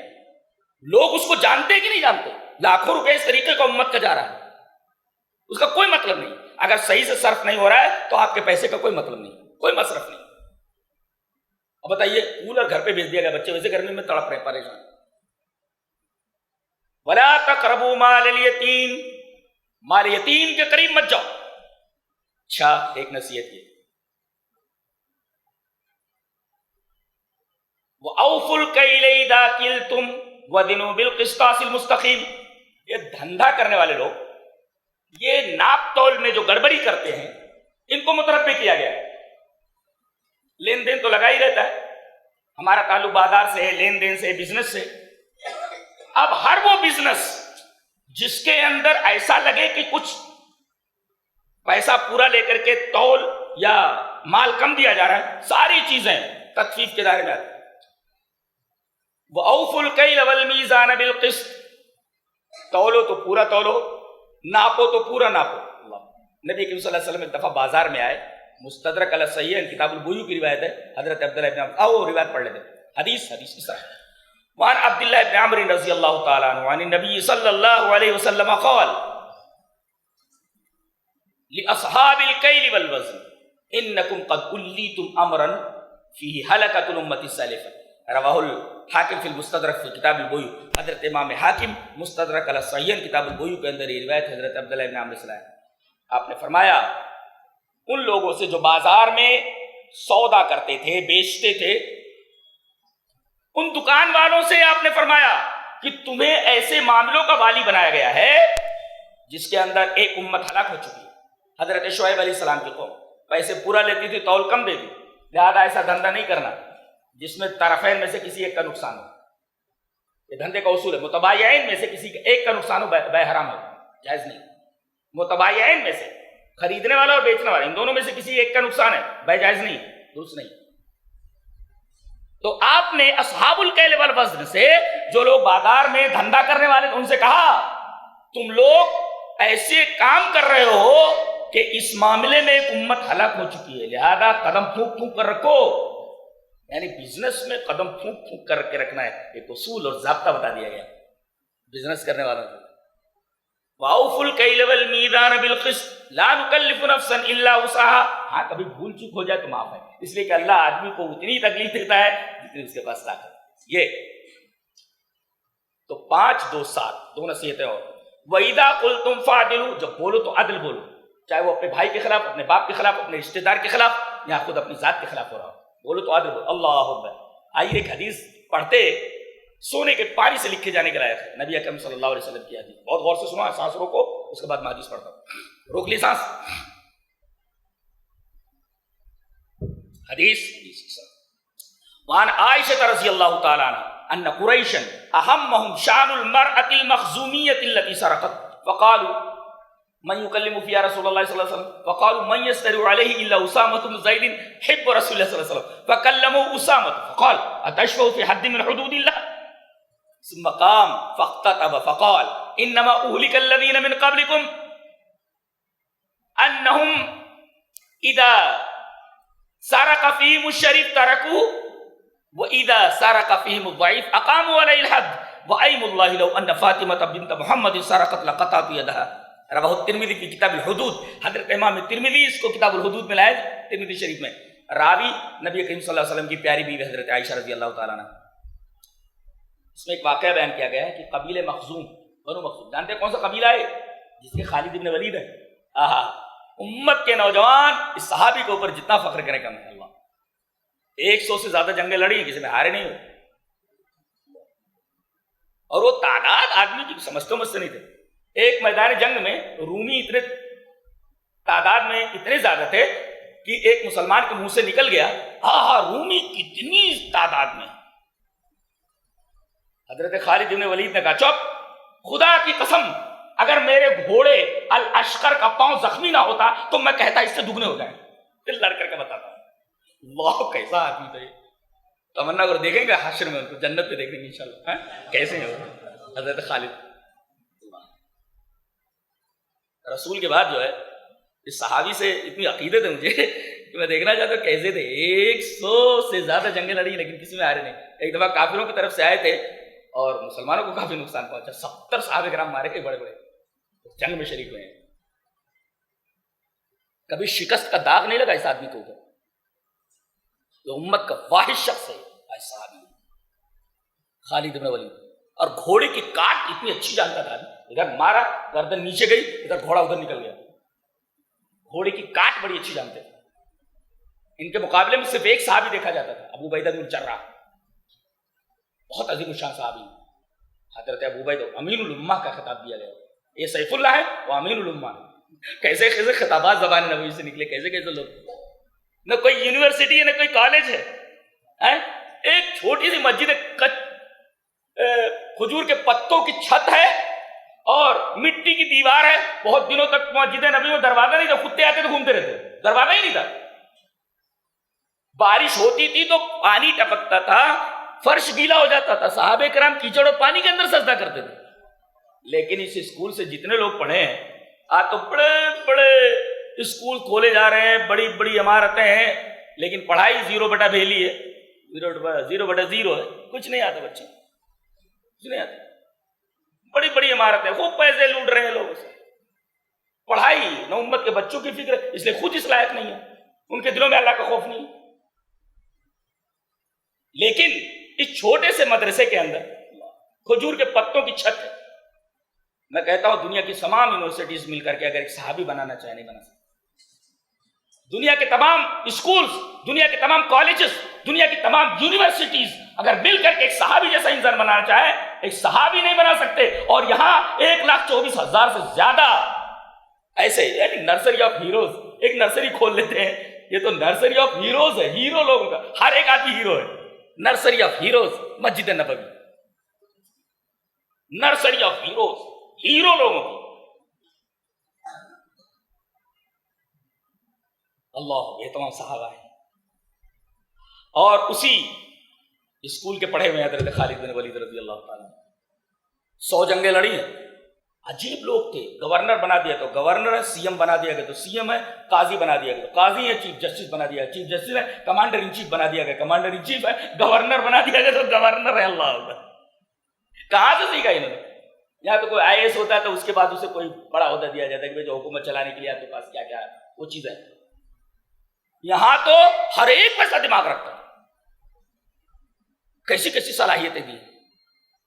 لوگ اس کو جانتے کہ نہیں جانتے۔ لاکھوں روپے اس طریقے کا امت کا جا رہا ہے، اس کا کوئی مطلب نہیں۔ اگر صحیح سے صرف نہیں ہو رہا ہے تو آپ کے پیسے کا کوئی مطلب نہیں، کوئی مصرف نہیں۔ اب بتائیے، کولر گھر پہ بھیج دیا گیا، بچے ویسے گرمی میں تڑپ رہے، پریشان۔ وَلَا تَقْرَبُوا مَالَ الْيَتِيمِ، مال یتیم کے قریب مت جاؤ۔ اچھا، ایک نصیحت یہ، وَأَوْفُوا الْكَيْلَ إِذَا كِلْتُمْ وَزِنُوا بِالْقِسْطَاسِ الْمُسْتَقِيمِ۔ یہ دھندا کرنے والے لوگ، یہ ناپ تول میں جو گڑبڑی کرتے ہیں، ان کو متنبہ کیا گیا ہے۔ لین دین تو لگا ہی رہتا ہے، ہمارا تعلق بازار سے ہے، لین دین سے، بزنس سے۔ اب ہر وہ بزنس جس کے اندر ایسا لگے کہ کچھ پیسہ پورا لے کر کے تول یا مال کم دیا جا رہا ہے، ساری چیزیں تخفیف کے دائرے میں آتی ہیں۔ وَأَوْفُوا الْكَيْلَ وَالْمِيزَانَ بِالْقِسْطِ، تولو تو پورا تولو، ناپو تو پورا ناپو۔ نبی کریم صلی اللہ علیہ وسلم ایک دفعہ بازار میں آئے، مستدرک علی الصحیحین کتاب البیوع کی روایت ہے، حضرت عبداللہ ابن عمر، آؤ روایت پڑھ لیتے ہیں۔ حدیث اس طرح ہے، وعن عبداللہ ابن عمر رضی اللہ تعالی عنہ عن النبی صلی اللہ علیہ وسلم قال لأصحاب الكيل والوزن انکم قد ولیتم امرا فیہ ہلکۃ الامۃ السالفہ، رواہ الحاکم فی المستدرک فی کتاب البیوع۔ حضرت امام حاکم مستدرک علی الصحیحین کتاب البیوع کے اندر یہ روایت حضرت عبداللہ ابن عمر سے ہے۔ آپ نے فرمایا ان لوگوں سے جو بازار میں سودا کرتے تھے، بیچتے تھے، ان دکان والوں سے آپ نے فرمایا کہ تمہیں ایسے معاملوں کا والی بنایا گیا ہے جس کے اندر ایک امت ہلاک ہو چکی ہے۔ حضرت شعیب علیہ السلام کی قوم پیسے پورا لیتی تھی، تول کم دے دی، لہذا ایسا دھندا نہیں کرنا جس میں طرفین میں سے کسی ایک کا نقصان ہو۔ یہ دھندے کا اصول ہے، متبایعین میں سے کسی ایک کا نقصان ہو، بے حرام ہو، جائز نہیں۔ متبایعین میں سے خریدنے والا اور بیچنے والا، ان دونوں میں سے کسی ایک کا نقصان ہے، بے جائز نہیں، درست نہیں۔ تو آپ نے اصحاب الکیل والوزن سے، جو لوگ بازار میں دھندا کرنے والے تھے، ان سے کہا تم لوگ ایسے کام کر رہے ہو کہ اس معاملے میں ایک امت ہلاک ہو چکی ہے، لہذا قدم پھونک پھونک کر رکھو۔ یعنی بزنس میں قدم پھونک پھونک کر کے رکھنا ہے، ایک اصول اور ضابطہ بتا دیا گیا بزنس کرنے والوں کو۔ وَأَوْفُوا الْكَيْلَ وَالْمِيزَانَ بِالْقِسْطِ لَا نُكَلِّفُ نَفْسًا إِلَّا وُسْعَهَا۔ ہاں کبھی بھول چوک ہو جائے تو معاف ہے، اس لیے کہ اللہ آدمی کو اتنی تکلیف دیتا ہے جتنی اس کے پاس طاقت۔ یہ تو 5 2 7 2 نصیحتیں اور وَإِذَا قُلْتُمْ فَعْدِلُوا، جب بولو تو عدل بولو، چاہے وہ اپنے بھائی کے خلاف، اپنے باپ کے خلاف، اپنے رشتہ دار کے خلاف، یا خود اپنی ذات کے خلاف ہو رہا ہو، بولو تو عدل بولو۔ اللہ اکبر۔ آئیے ایک حدیث پڑھتے سونے کے پانی سے لکھے جانے کے لائق ہے، نبی اکرم صلی اللہ علیہ وسلم کی حدیث، بہت غور سے سنو، سانس روکو، اس کے بعد میں حدیث پڑھتا ہوں، روک لی سانس۔ حدیث وعن عائشة رضی اللہ تعالی عنہ ان قریشا اہمهم شان المرأة المخزومیة التي سرقت فقالوا من يكلم فيها رسول الله صلى الله عليه وسلم فقالوا من يسترع عليه الا اسامة بن زيد حب رسول الله صلى الله عليه وسلم فكلموا اسامة فقال اتشفع في حد من حدود الله ثم قام فاختطب فقال انما اهلك الذين من قبلكم انهم اذا سرق فيهم الشريف تركوه وَإِذَا سَرَقَ فِيهِمُ الضَّعِيفُ أَقَامُوا عَلَيْهِ الْحَدَّ وَأَيْمُ اللَّهِ لَوْ أَنَّ فَاطِمَةَ بِنْتَ مُحَمَّدٍ سَرَقَتْ لَقَطَعْتُ يَدَهَا۔ رواہ الترمذی کی کتاب الحدود، حضرت امام ترمذی اس کو کتاب الحدود میں لائے، ترمذی شریف میں۔ راوی نبی کریم صلی اللہ علیہ وسلم کی پیاری بیوی حضرت عائشہ رضی اللہ تعالیٰ عنہ۔ اس میں ایک واقعہ بیان کیا گیا ہے کہ قبیلہ مخزوم، بنو مخزوم، جانتے ہیں کون سا قبیلہ ہے؟ جس کے خالد بن ولید ہے۔ امت کے نوجوان اس صحابی کے اوپر جتنا فخر کرے کم ہے، 100 سے زیادہ جنگیں لڑی، کسی میں ہارے نہیں ہوئے، اور وہ تعداد آدمی کی سمجھتے نہیں تھے۔ ایک میدان جنگ میں رومی اتنے تعداد میں اتنے زیادہ تھے کہ ایک مسلمان کے منہ سے نکل گیا، رومی کتنی تعداد میں؟ حضرت خالد بن ولید نے کہا چپ، خدا کی قسم اگر میرے گھوڑے الاشکر کا پاؤں زخمی نہ ہوتا تو میں کہتا اس سے دگنے ہو جائیں۔ دل لڑ کر کے بتاتا ہوں، اللہ کیسا آدمی تھا یہ۔ تمنا کر دیکھیں گے حشر میں، ان کو جنت پہ دیکھیں گے انشاءاللہ کیسے ہیں حضرت خالد۔ رسول کے بعد جو ہے اس صحابی سے اتنی عقیدت ہے مجھے کہ میں دیکھنا چاہتا ہوں کیسے تھے۔ 100 سے زیادہ جنگیں لڑی لیکن کسی میں ہارے نہیں۔ ایک دفعہ کافروں کی طرف سے آئے تھے اور مسلمانوں کو کافی نقصان پہنچا، 70 صحابہ کرام مارے گئے، بڑے بڑے جنگ میں شریک ہوئے ہیں۔ کبھی شکست کا داغ نہیں لگا اس آدمی کو اوپر، یہ امت کا واحد شخص ہے صحابی خالد بن ولید، اور گھوڑے کی کاٹ اتنی اچھی جانتا تھا، ادھر مارا گردن نیچے گئی، ادھر گھوڑا ادھر نکل گیا، گھوڑے کی کاٹ بڑی اچھی جانتے تھے۔ ان کے مقابلے میں صرف ایک صحابی دیکھا جاتا تھا، ابو عبیدہ بن جراح، بہت عظیم الشان صحابی، حضرت ابو عبیدہ امین الامہ کا خطاب دیا گیا، یہ سیف اللہ ہے وہ امین الامہ۔ کیسے کیسے خطابات زبان نبوی سے نکلے، کیسے کیسے لوگ، نہ کوئی یونیورسٹی ہے نہ کوئی کالج ہے، ایک چھوٹی سی مسجد کھجور کے پتوں کی چھت ہے اور مٹی کی دیوار ہے، بہت دنوں تک مسجد نبی میں دروازہ نہیں تھا، کتے آتے تو گھومتے رہتے، دروازہ ہی نہیں تھا۔ بارش ہوتی تھی تو پانی ٹپکتا تھا، فرش گیلا ہو جاتا تھا، صحابہ کرام کیچڑ اور پانی کے اندر سجدہ کرتے تھے۔ لیکن اس اسکول سے جتنے لوگ پڑھے ہیں آج تو بڑے بڑے اسکول کھولے جا رہے ہیں، بڑی بڑی عمارتیں ہیں، لیکن پڑھائی 0/بھیلی ہے، 0/0 ہے، کچھ نہیں آتا بچے، کچھ نہیں آتا، بڑی بڑی عمارتیں، خوب پیسے لوٹ رہے ہیں لوگوں سے، پڑھائی نہ امت کے بچوں کی فکر، اس لیے خود اس لائق نہیں ہے، ان کے دلوں میں اللہ کا خوف نہیں۔ لیکن اس چھوٹے سے مدرسے کے اندر کھجور کے پتوں کی چھت ہے، میں کہتا ہوں دنیا کی تمام یونیورسٹیز مل کر کے اگر ایک صحابی بنانا چاہے نہیں بنا سکتے، دنیا کے تمام اسکولز، دنیا کے تمام کالجز، دنیا کی تمام یونیورسٹیز اگر مل کر کے ایک صحابی جیسا انسان بنانا چاہے ایک صحابی نہیں بنا سکتے۔ اور یہاں 1,24,000 سے زیادہ ایسے یعنی نرسری آف ہیروز، ایک نرسری کھول لیتے ہیں، یہ تو نرسری آف ہیروز ہے، ہیرو لوگوں کا، ہر ایک آدمی ہیرو ہے، nursery of heroes Masjid Nabawi, nursery of heroes, hero لوگوں کی۔ اللہ یہ تمام صحابہ ہیں، اور اسی اسکول کے پڑھے ہوئے حضرت خالد بن ولید رضی اللہ تعالیٰ، 100 جنگیں لڑی ہیں، عجیب لوگ تھے، گورنر بنا دیا تو گورنر ہے، سی ایم بنا دیا گیا تو سی ایم ہے، قاضی بنا دیا گیا تو قاضی ہے، چیف جسٹس بنا دیا گیا چیف جسٹس ہے، کمانڈر ان چیف بنا دیا گیا کمانڈر ان چیف ہے، گورنر بنا دیا گیا تو گورنر ہے۔ اللہ اکبر، کہاں سے سیکھا انہوں نے؟ یہاں تو کوئی IAS ہوتا ہے تو اس کے بعد اسے کوئی بڑا عہدہ دیا جاتا ہے کہ جو حکومت چلانے کے لیے آپ کے پاس کیا کیا ہے وہ چیزیں، یہاں تو ہر ایک پیسہ دماغ رکھتا ہے، کیسی کیسی صلاحیتیں دی،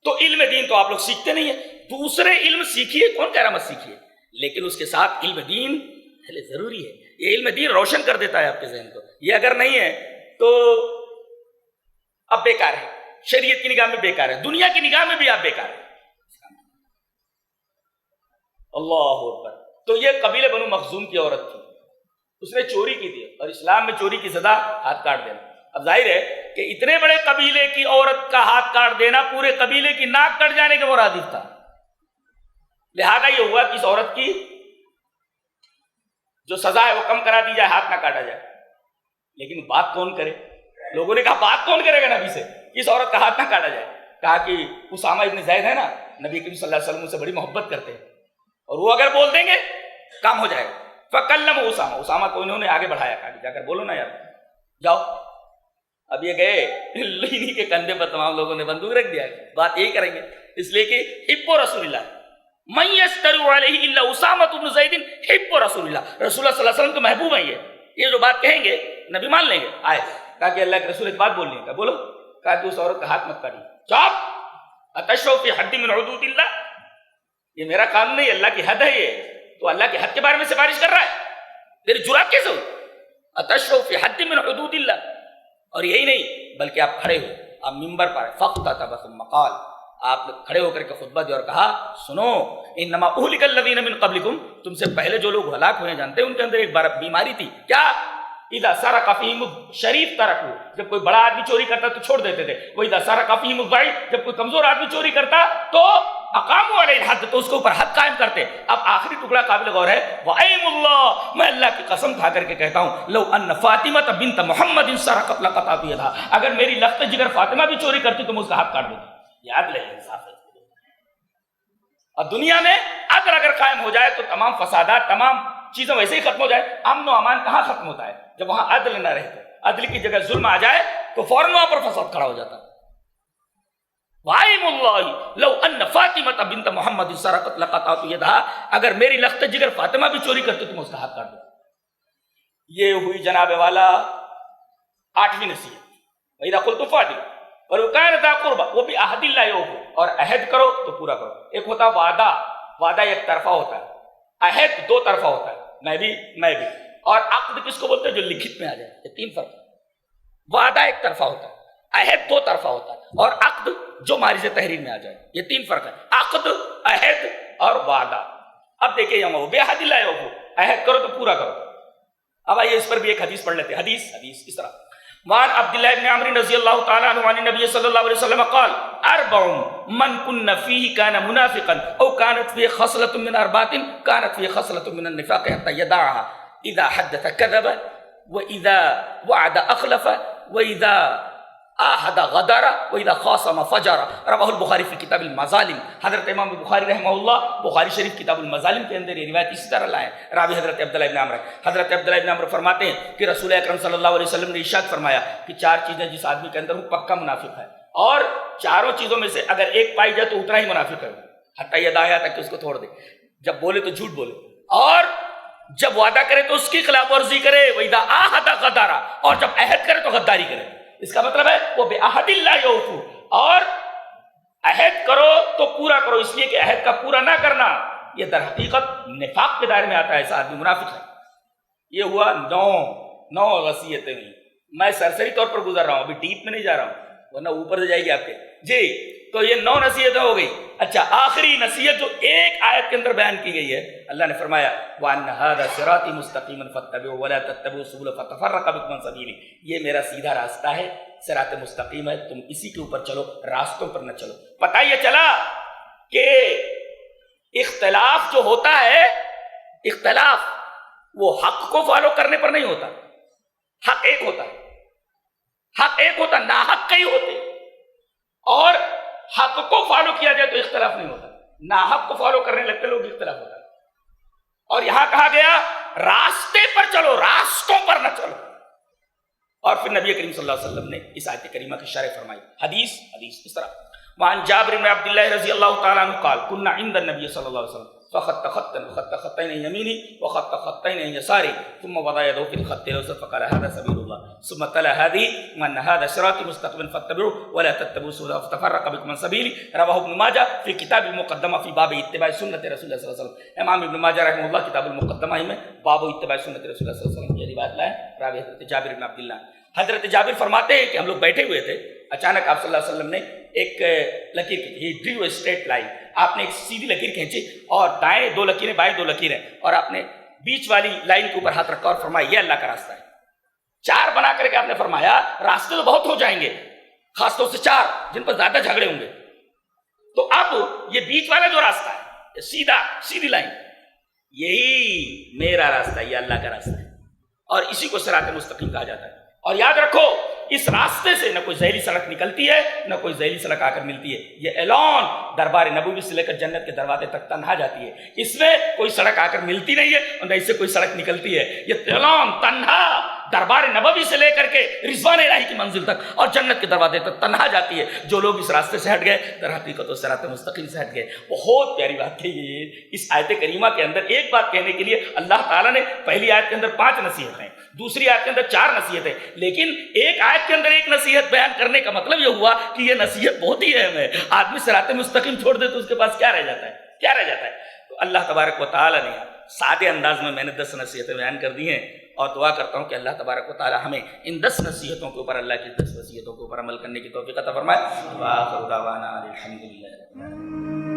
تو علم دین تو آپ لوگ سیکھتے نہیں ہیں. دوسرے علم سیکھیے، کون کہہ رہا مت سیکھیے، لیکن اس کے ساتھ علم دین ضروری ہے. یہ علم دین روشن کر دیتا ہے آپ کے ذہن کو. یہ اگر نہیں ہے تو اب بیکار ہے، شریعت کی نگاہ میں بیکار ہے، دنیا کی نگاہ میں بھی آپ بیکار ہے. اللہ اکبر. تو یہ قبیلہ بنو مخزوم کی عورت تھی، اس نے چوری کی تھی، اور اسلام میں چوری کی سزا ہاتھ کاٹ دینا. اب ظاہر ہے کہ اتنے بڑے قبیلے کی عورت کا ہاتھ کاٹ دینا پورے قبیلے کی ناک کٹ جانے کے مرادف تھا. لہذا یہ ہوا کہ اس عورت کی جو سزا ہے وہ کم کرا دی جائے، ہاتھ نہ کاٹا جائے. لیکن بات کون کرے؟ لوگوں نے کہا بات کون کرے گا نبی سے کہ اس عورت کا ہاتھ نہ کاٹا جائے؟ کہا کہ اسامہ ابن زید ہے نا، نبی کریم صلی اللہ علیہ وسلم سے بڑی محبت کرتے ہیں، اور وہ اگر بول دیں گے کام ہو جائے گا. فکلم اسامہ کو انہوں نے آگے بڑھایا، کہا جا کر بولو نا یار، جاؤ. اب یہ گئے، انہی کے کندھے پر تمام لوگوں نے بندوق رکھ دیا، بات یہی کریں گے. اس لیے کہ حب رسول اللہ من یستر علیہ الا اسامہ بن زید حب رسول اللہ، رسول اللہ صلی اللہ علیہ وسلم کے محبوب ہیں. یہ جو بات کہیں گے نبی مان لیں گے. آئے کہا کہ اللہ کے رسول ایک بات بولنی ہے. کہا بولو. کہا کہ اس عورت کا ہاتھ مت کاٹیے. چاپ اتشرف فی حد من حدود اللہ، یہ میرا قانون نہیں، اللہ کی حد ہے. یہ تو اللہ کی حد کے بارے میں سفارش کر رہا ہے، تیری جرات کیسے ہوئی؟ اتشرف فی حد من حدود اللہ. اور یہی نہیں بلکہ آپ کھڑے ہو، آپ منبر پر فخطب ثم قال، آپ کھڑے ہو کر کے خطبہ دیا اور کہا سنو، انما اہلک الذین من قبلکم، تم سے پہلے جو لوگ ہلاک ہوئے جانتے ہیں ان کے اندر ایک بار بیماری تھی. کیا؟ اذا سرق فیہم الشریف ترکوا، جب کوئی بڑا آدمی چوری کرتا تو چھوڑ دیتے تھے. واذا سرق فیہم الضعیف، جب کوئی کمزور آدمی چوری کرتا تو اقاموا علیہ الحد، تو اس کے اوپر حد قائم کرتے. اب آخری ٹکڑا قابل غور ہے، وَأَيْمُ اللَّهِ، میں اللہ کی قسم کھا کر کے کہتا ہوں، لو ان فاطمہ بنت محمد سرقت لقطعت یدها، اگر میری لخت جگر فاطمہ بھی چوری کرتی تو میں اس کا ہاتھ کاٹ دیتی. یاد لے انصاف ہے. اور دنیا میں عدل اگر قائم ہو جائے تو تمام فسادات، تمام چیزیں ویسے ہی ختم ہو جائے. امن و امان کہاں ختم ہوتا ہے؟ جب وہاں عدل نہ رہتے. عدل کی جگہ ظلم آ جائے تو فوراً وہاں پر فساد کھڑا ہو جاتا ہے. وَأَيْمُ اللَّهِ لَوْ أَنَّ فَاطِمَةَ بِنْتَ مُحَمَّدٍ سَرَقَتْ لَقَطَعْتُ يَدَهَا، اگر میری لخت جگر فاطمہ بھی چوری کرتی تو میں اس کا ہاتھ کاٹ دوں. یہ ہوئی جناب والا 8ویں نصیحت. وَإِذَا قُلْتُمْ فَاعْدِلُوا وَلَوْ كَانَ ذَا قُرْبَىٰ وَبِعَهْدِ اللَّهِ أَوْفُوا، اور عہد کرو تو پورا کرو. ایک ہوتا وعدہ، وعدہ ایک طرفہ ہوتا ہے، عہد دو طرفہ ہوتا ہے، میں بھی. اور عقد کس کو بولتے ہیں؟ جو لکھت میں آ جائے. یہ تین فرق. وعدہ ایک طرفہ ہوتا ہے، عہد دو طرفہ ہوتا ہے، اور عقد جو مارز تحریر میں آ جائے. یہ تین فرق ہے، عقد، عہد اور وعدہ. اب دیکھیں یہاں وہ بِعَهْدِ اللَّهِ أَوْفُوا، عہد کرو تو پورا کرو. اب آئیے اس پر بھی ایک حدیث پڑھ لیتے ہیں. حدیث اس طرح، وعن عبد الله بن عمرو رضی اللہ تعالی عنہ عن النبي صلی اللہ علیہ وسلم قال اربع من كن فيه كان منافقا او كانت فيه خصلة من اربعة كانت فيه خصلة من النفاق حتى يدعها، اذا حدث كذب، واذا وعد اخلف، واذا عاهد غدر، واذا خاصم فجر. رواه البخاری فی کتاب المظالم. حضرت امام بخاری رحمہ اللہ بخاری شریف کتاب المظالم کے اندر یہ روایت اسی طرح لائے. راوی حضرت عبداللہ ابن عمرو. حضرت عبداللہ ابن عمرو فرماتے ہیں کہ رسول اکرم صلی اللہ علیہ وسلم نے ارشاد فرمایا کہ 4 چیزیں جس آدمی کے اندر وہ پکا منافق ہے، اور چاروں چیزوں میں سے اگر ایک پائی جائے تو اتنا ہی منافق ہے، حتی یدایا تک کہ اس کو چھوڑ دے. جب بولے تو جھوٹ بولے، اور جب وعدہ کرے تو اس کی خلاف ورزی کرے. وَإِذَا عَاهَدَ غَدَرَ، اور جب عہد کرے تو غداری کرے. اس کا مطلب ہے وہ بِعَهْدِ اللَّهِ أَوْفُوا، اور عہد کرو تو پورا کرو. اس لیے کہ عہد کا پورا نہ کرنا یہ در حقیقت نفاق کے دائرے میں آتا ہے. ایسا آدمی منافق ہے. یہ ہوا 9 وصیتیں. میں سرسری طور پر گزر رہا ہوں، ابھی ڈیپ میں نہیں جا رہا ہوں ورنہ اوپر سے جائے گی آپ کے. جی تو یہ 9 نصیحتیں ہو گئی. اچھا، آخری نصیحت جو ایک آیت کے اندر بیان کی گئی ہے، اللہ نے فرمایا وَأَنَّ هَذَا صِرَاطِي مُسْتَقِيمًا فَاتَّبِعُوهُ وَلَا تَتَّبِعُوا السُّبُلَ فَتَفَرَّقَ بِكُمْ عَنْ سَبِيلِهِ. یہ میرا سیدھا راستہ ہے، صراط مستقیم ہے، تم اسی کے اوپر چلو، راستوں پر نہ چلو. پتہ یہ چلا کہ اختلاف جو ہوتا ہے، اختلاف وہ حق کو فالو کرنے پر نہیں ہوتا. حق ایک ہوتا ہے، حق ایک ہوتا، ناحق کئی ہوتے. اور حق کو فالو کیا جائے تو اختلاف نہیں ہوتا، ناحق کو فالو کرنے لگتے لوگ اختلاف ہوتا ہے. اور یہاں کہا گیا راستے پر چلو، راستوں پر نہ چلو. اور پھر نبی کریم صلی اللہ علیہ وسلم نے اس آیت کریمہ کی شرح فرمائی. حدیث اس طرح، وعن جابر بن عبد الله رضی اللہ تعالی عنہ قال كنا عند النبي صلی اللہ علیہ وسلم فخط خطا وخط خطين عن يمينه وخط خطين عن يساره ثم وضع يده في الخط الاوسط فقال هذا سبيل الله ثم تلا هذه وان هذا صراطي مستقيما فاتبعوه ولا تتبعوا السبل فتفرق بكم عن سبيلي. رواه ابن ماجہ فی کتاب المقدمہ فی باب اتباع سنت رسول اللہ صلی اللہ علیہ وسلم. امام ابن ماجہ رحمہ اللہ کتاب المقدمہ میں باب اتباع سنت رسول اللہ صلی اللہ علیہ وسلم کی روایت لائے. راوی حضرت جابر بن عبداللہ. حضرت جابر فرماتے ہیں کہ ہم لوگ بیٹھے ہوئے تھے, اچانک آپ صلی اللہ علیہ وسلم نے ایک لکیر ہی ڈریو اسٹریٹ لائن, آپ نے ایک سیدھی لکیر کھینچی اور دائیں 2 لکیریں بائیں 2 لکیریں, اور آپ نے بیچ والی لائن کے اوپر ہاتھ رکھا اور فرمایا یہ اللہ کا راستہ ہے. 4 بنا کر کے آپ نے فرمایا راستے تو بہت ہو جائیں گے, خاص طور سے 4 جن پر زیادہ جھگڑے ہوں گے, تو اب یہ بیچ والا جو راستہ ہے سیدھی لائن, یہی میرا راستہ ہے, یہ اللہ کا راستہ ہے, اور اسی کو صراط مستقیم کہا جاتا ہے. اور یاد رکھو اس راستے سے نہ کوئی زہری سڑک نکلتی ہے نہ کوئی زہری سڑک آ کر ملتی ہے. یہ اعلان دربار نبوی سے لے کر جنت کے دروازے تک تنہا جاتی ہے, اس میں کوئی سڑک آ کر ملتی نہیں ہے اور نہ اس سے کوئی سڑک نکلتی ہے. یہ اعلان تنہا دربار نبوی سے لے کر کے رضوان الہی کی منزل تک اور جنت کے دروازے تک تنہا جاتی ہے. جو لوگ اس راستے سے ہٹ گئے در حقیقت و صراط مستقیم سے ہٹ گئے. بہت پیاری بات ہے یہ. اس آیت کریمہ کے اندر ایک بات کہنے کے لیے اللہ تعالیٰ نے پہلی آیت کے اندر 5 نصیحتیں, دوسری آیت کے اندر 4 نصیحتیں, لیکن ایک آیت کے اندر ایک نصیحت بیان کرنے کا مطلب یہ ہوا کہ یہ نصیحت بہت ہی اہم ہے. آدمی صراط مستقیم چھوڑ دے تو اس کے پاس کیا رہ جاتا ہے. تو اللہ تبارک و تعالیٰ نے سادے انداز میں نے 10 نصیحتیں بیان کر دی ہیں, اور دعا کرتا ہوں کہ اللہ تبارک و تعالیٰ ہمیں ان 10 نصیحتوں کے اوپر, اللہ کی 10 نصیحتوں کے اوپر عمل کرنے کی توفیق عطا فرمائے. وآخر دعوانا الحمدللہ.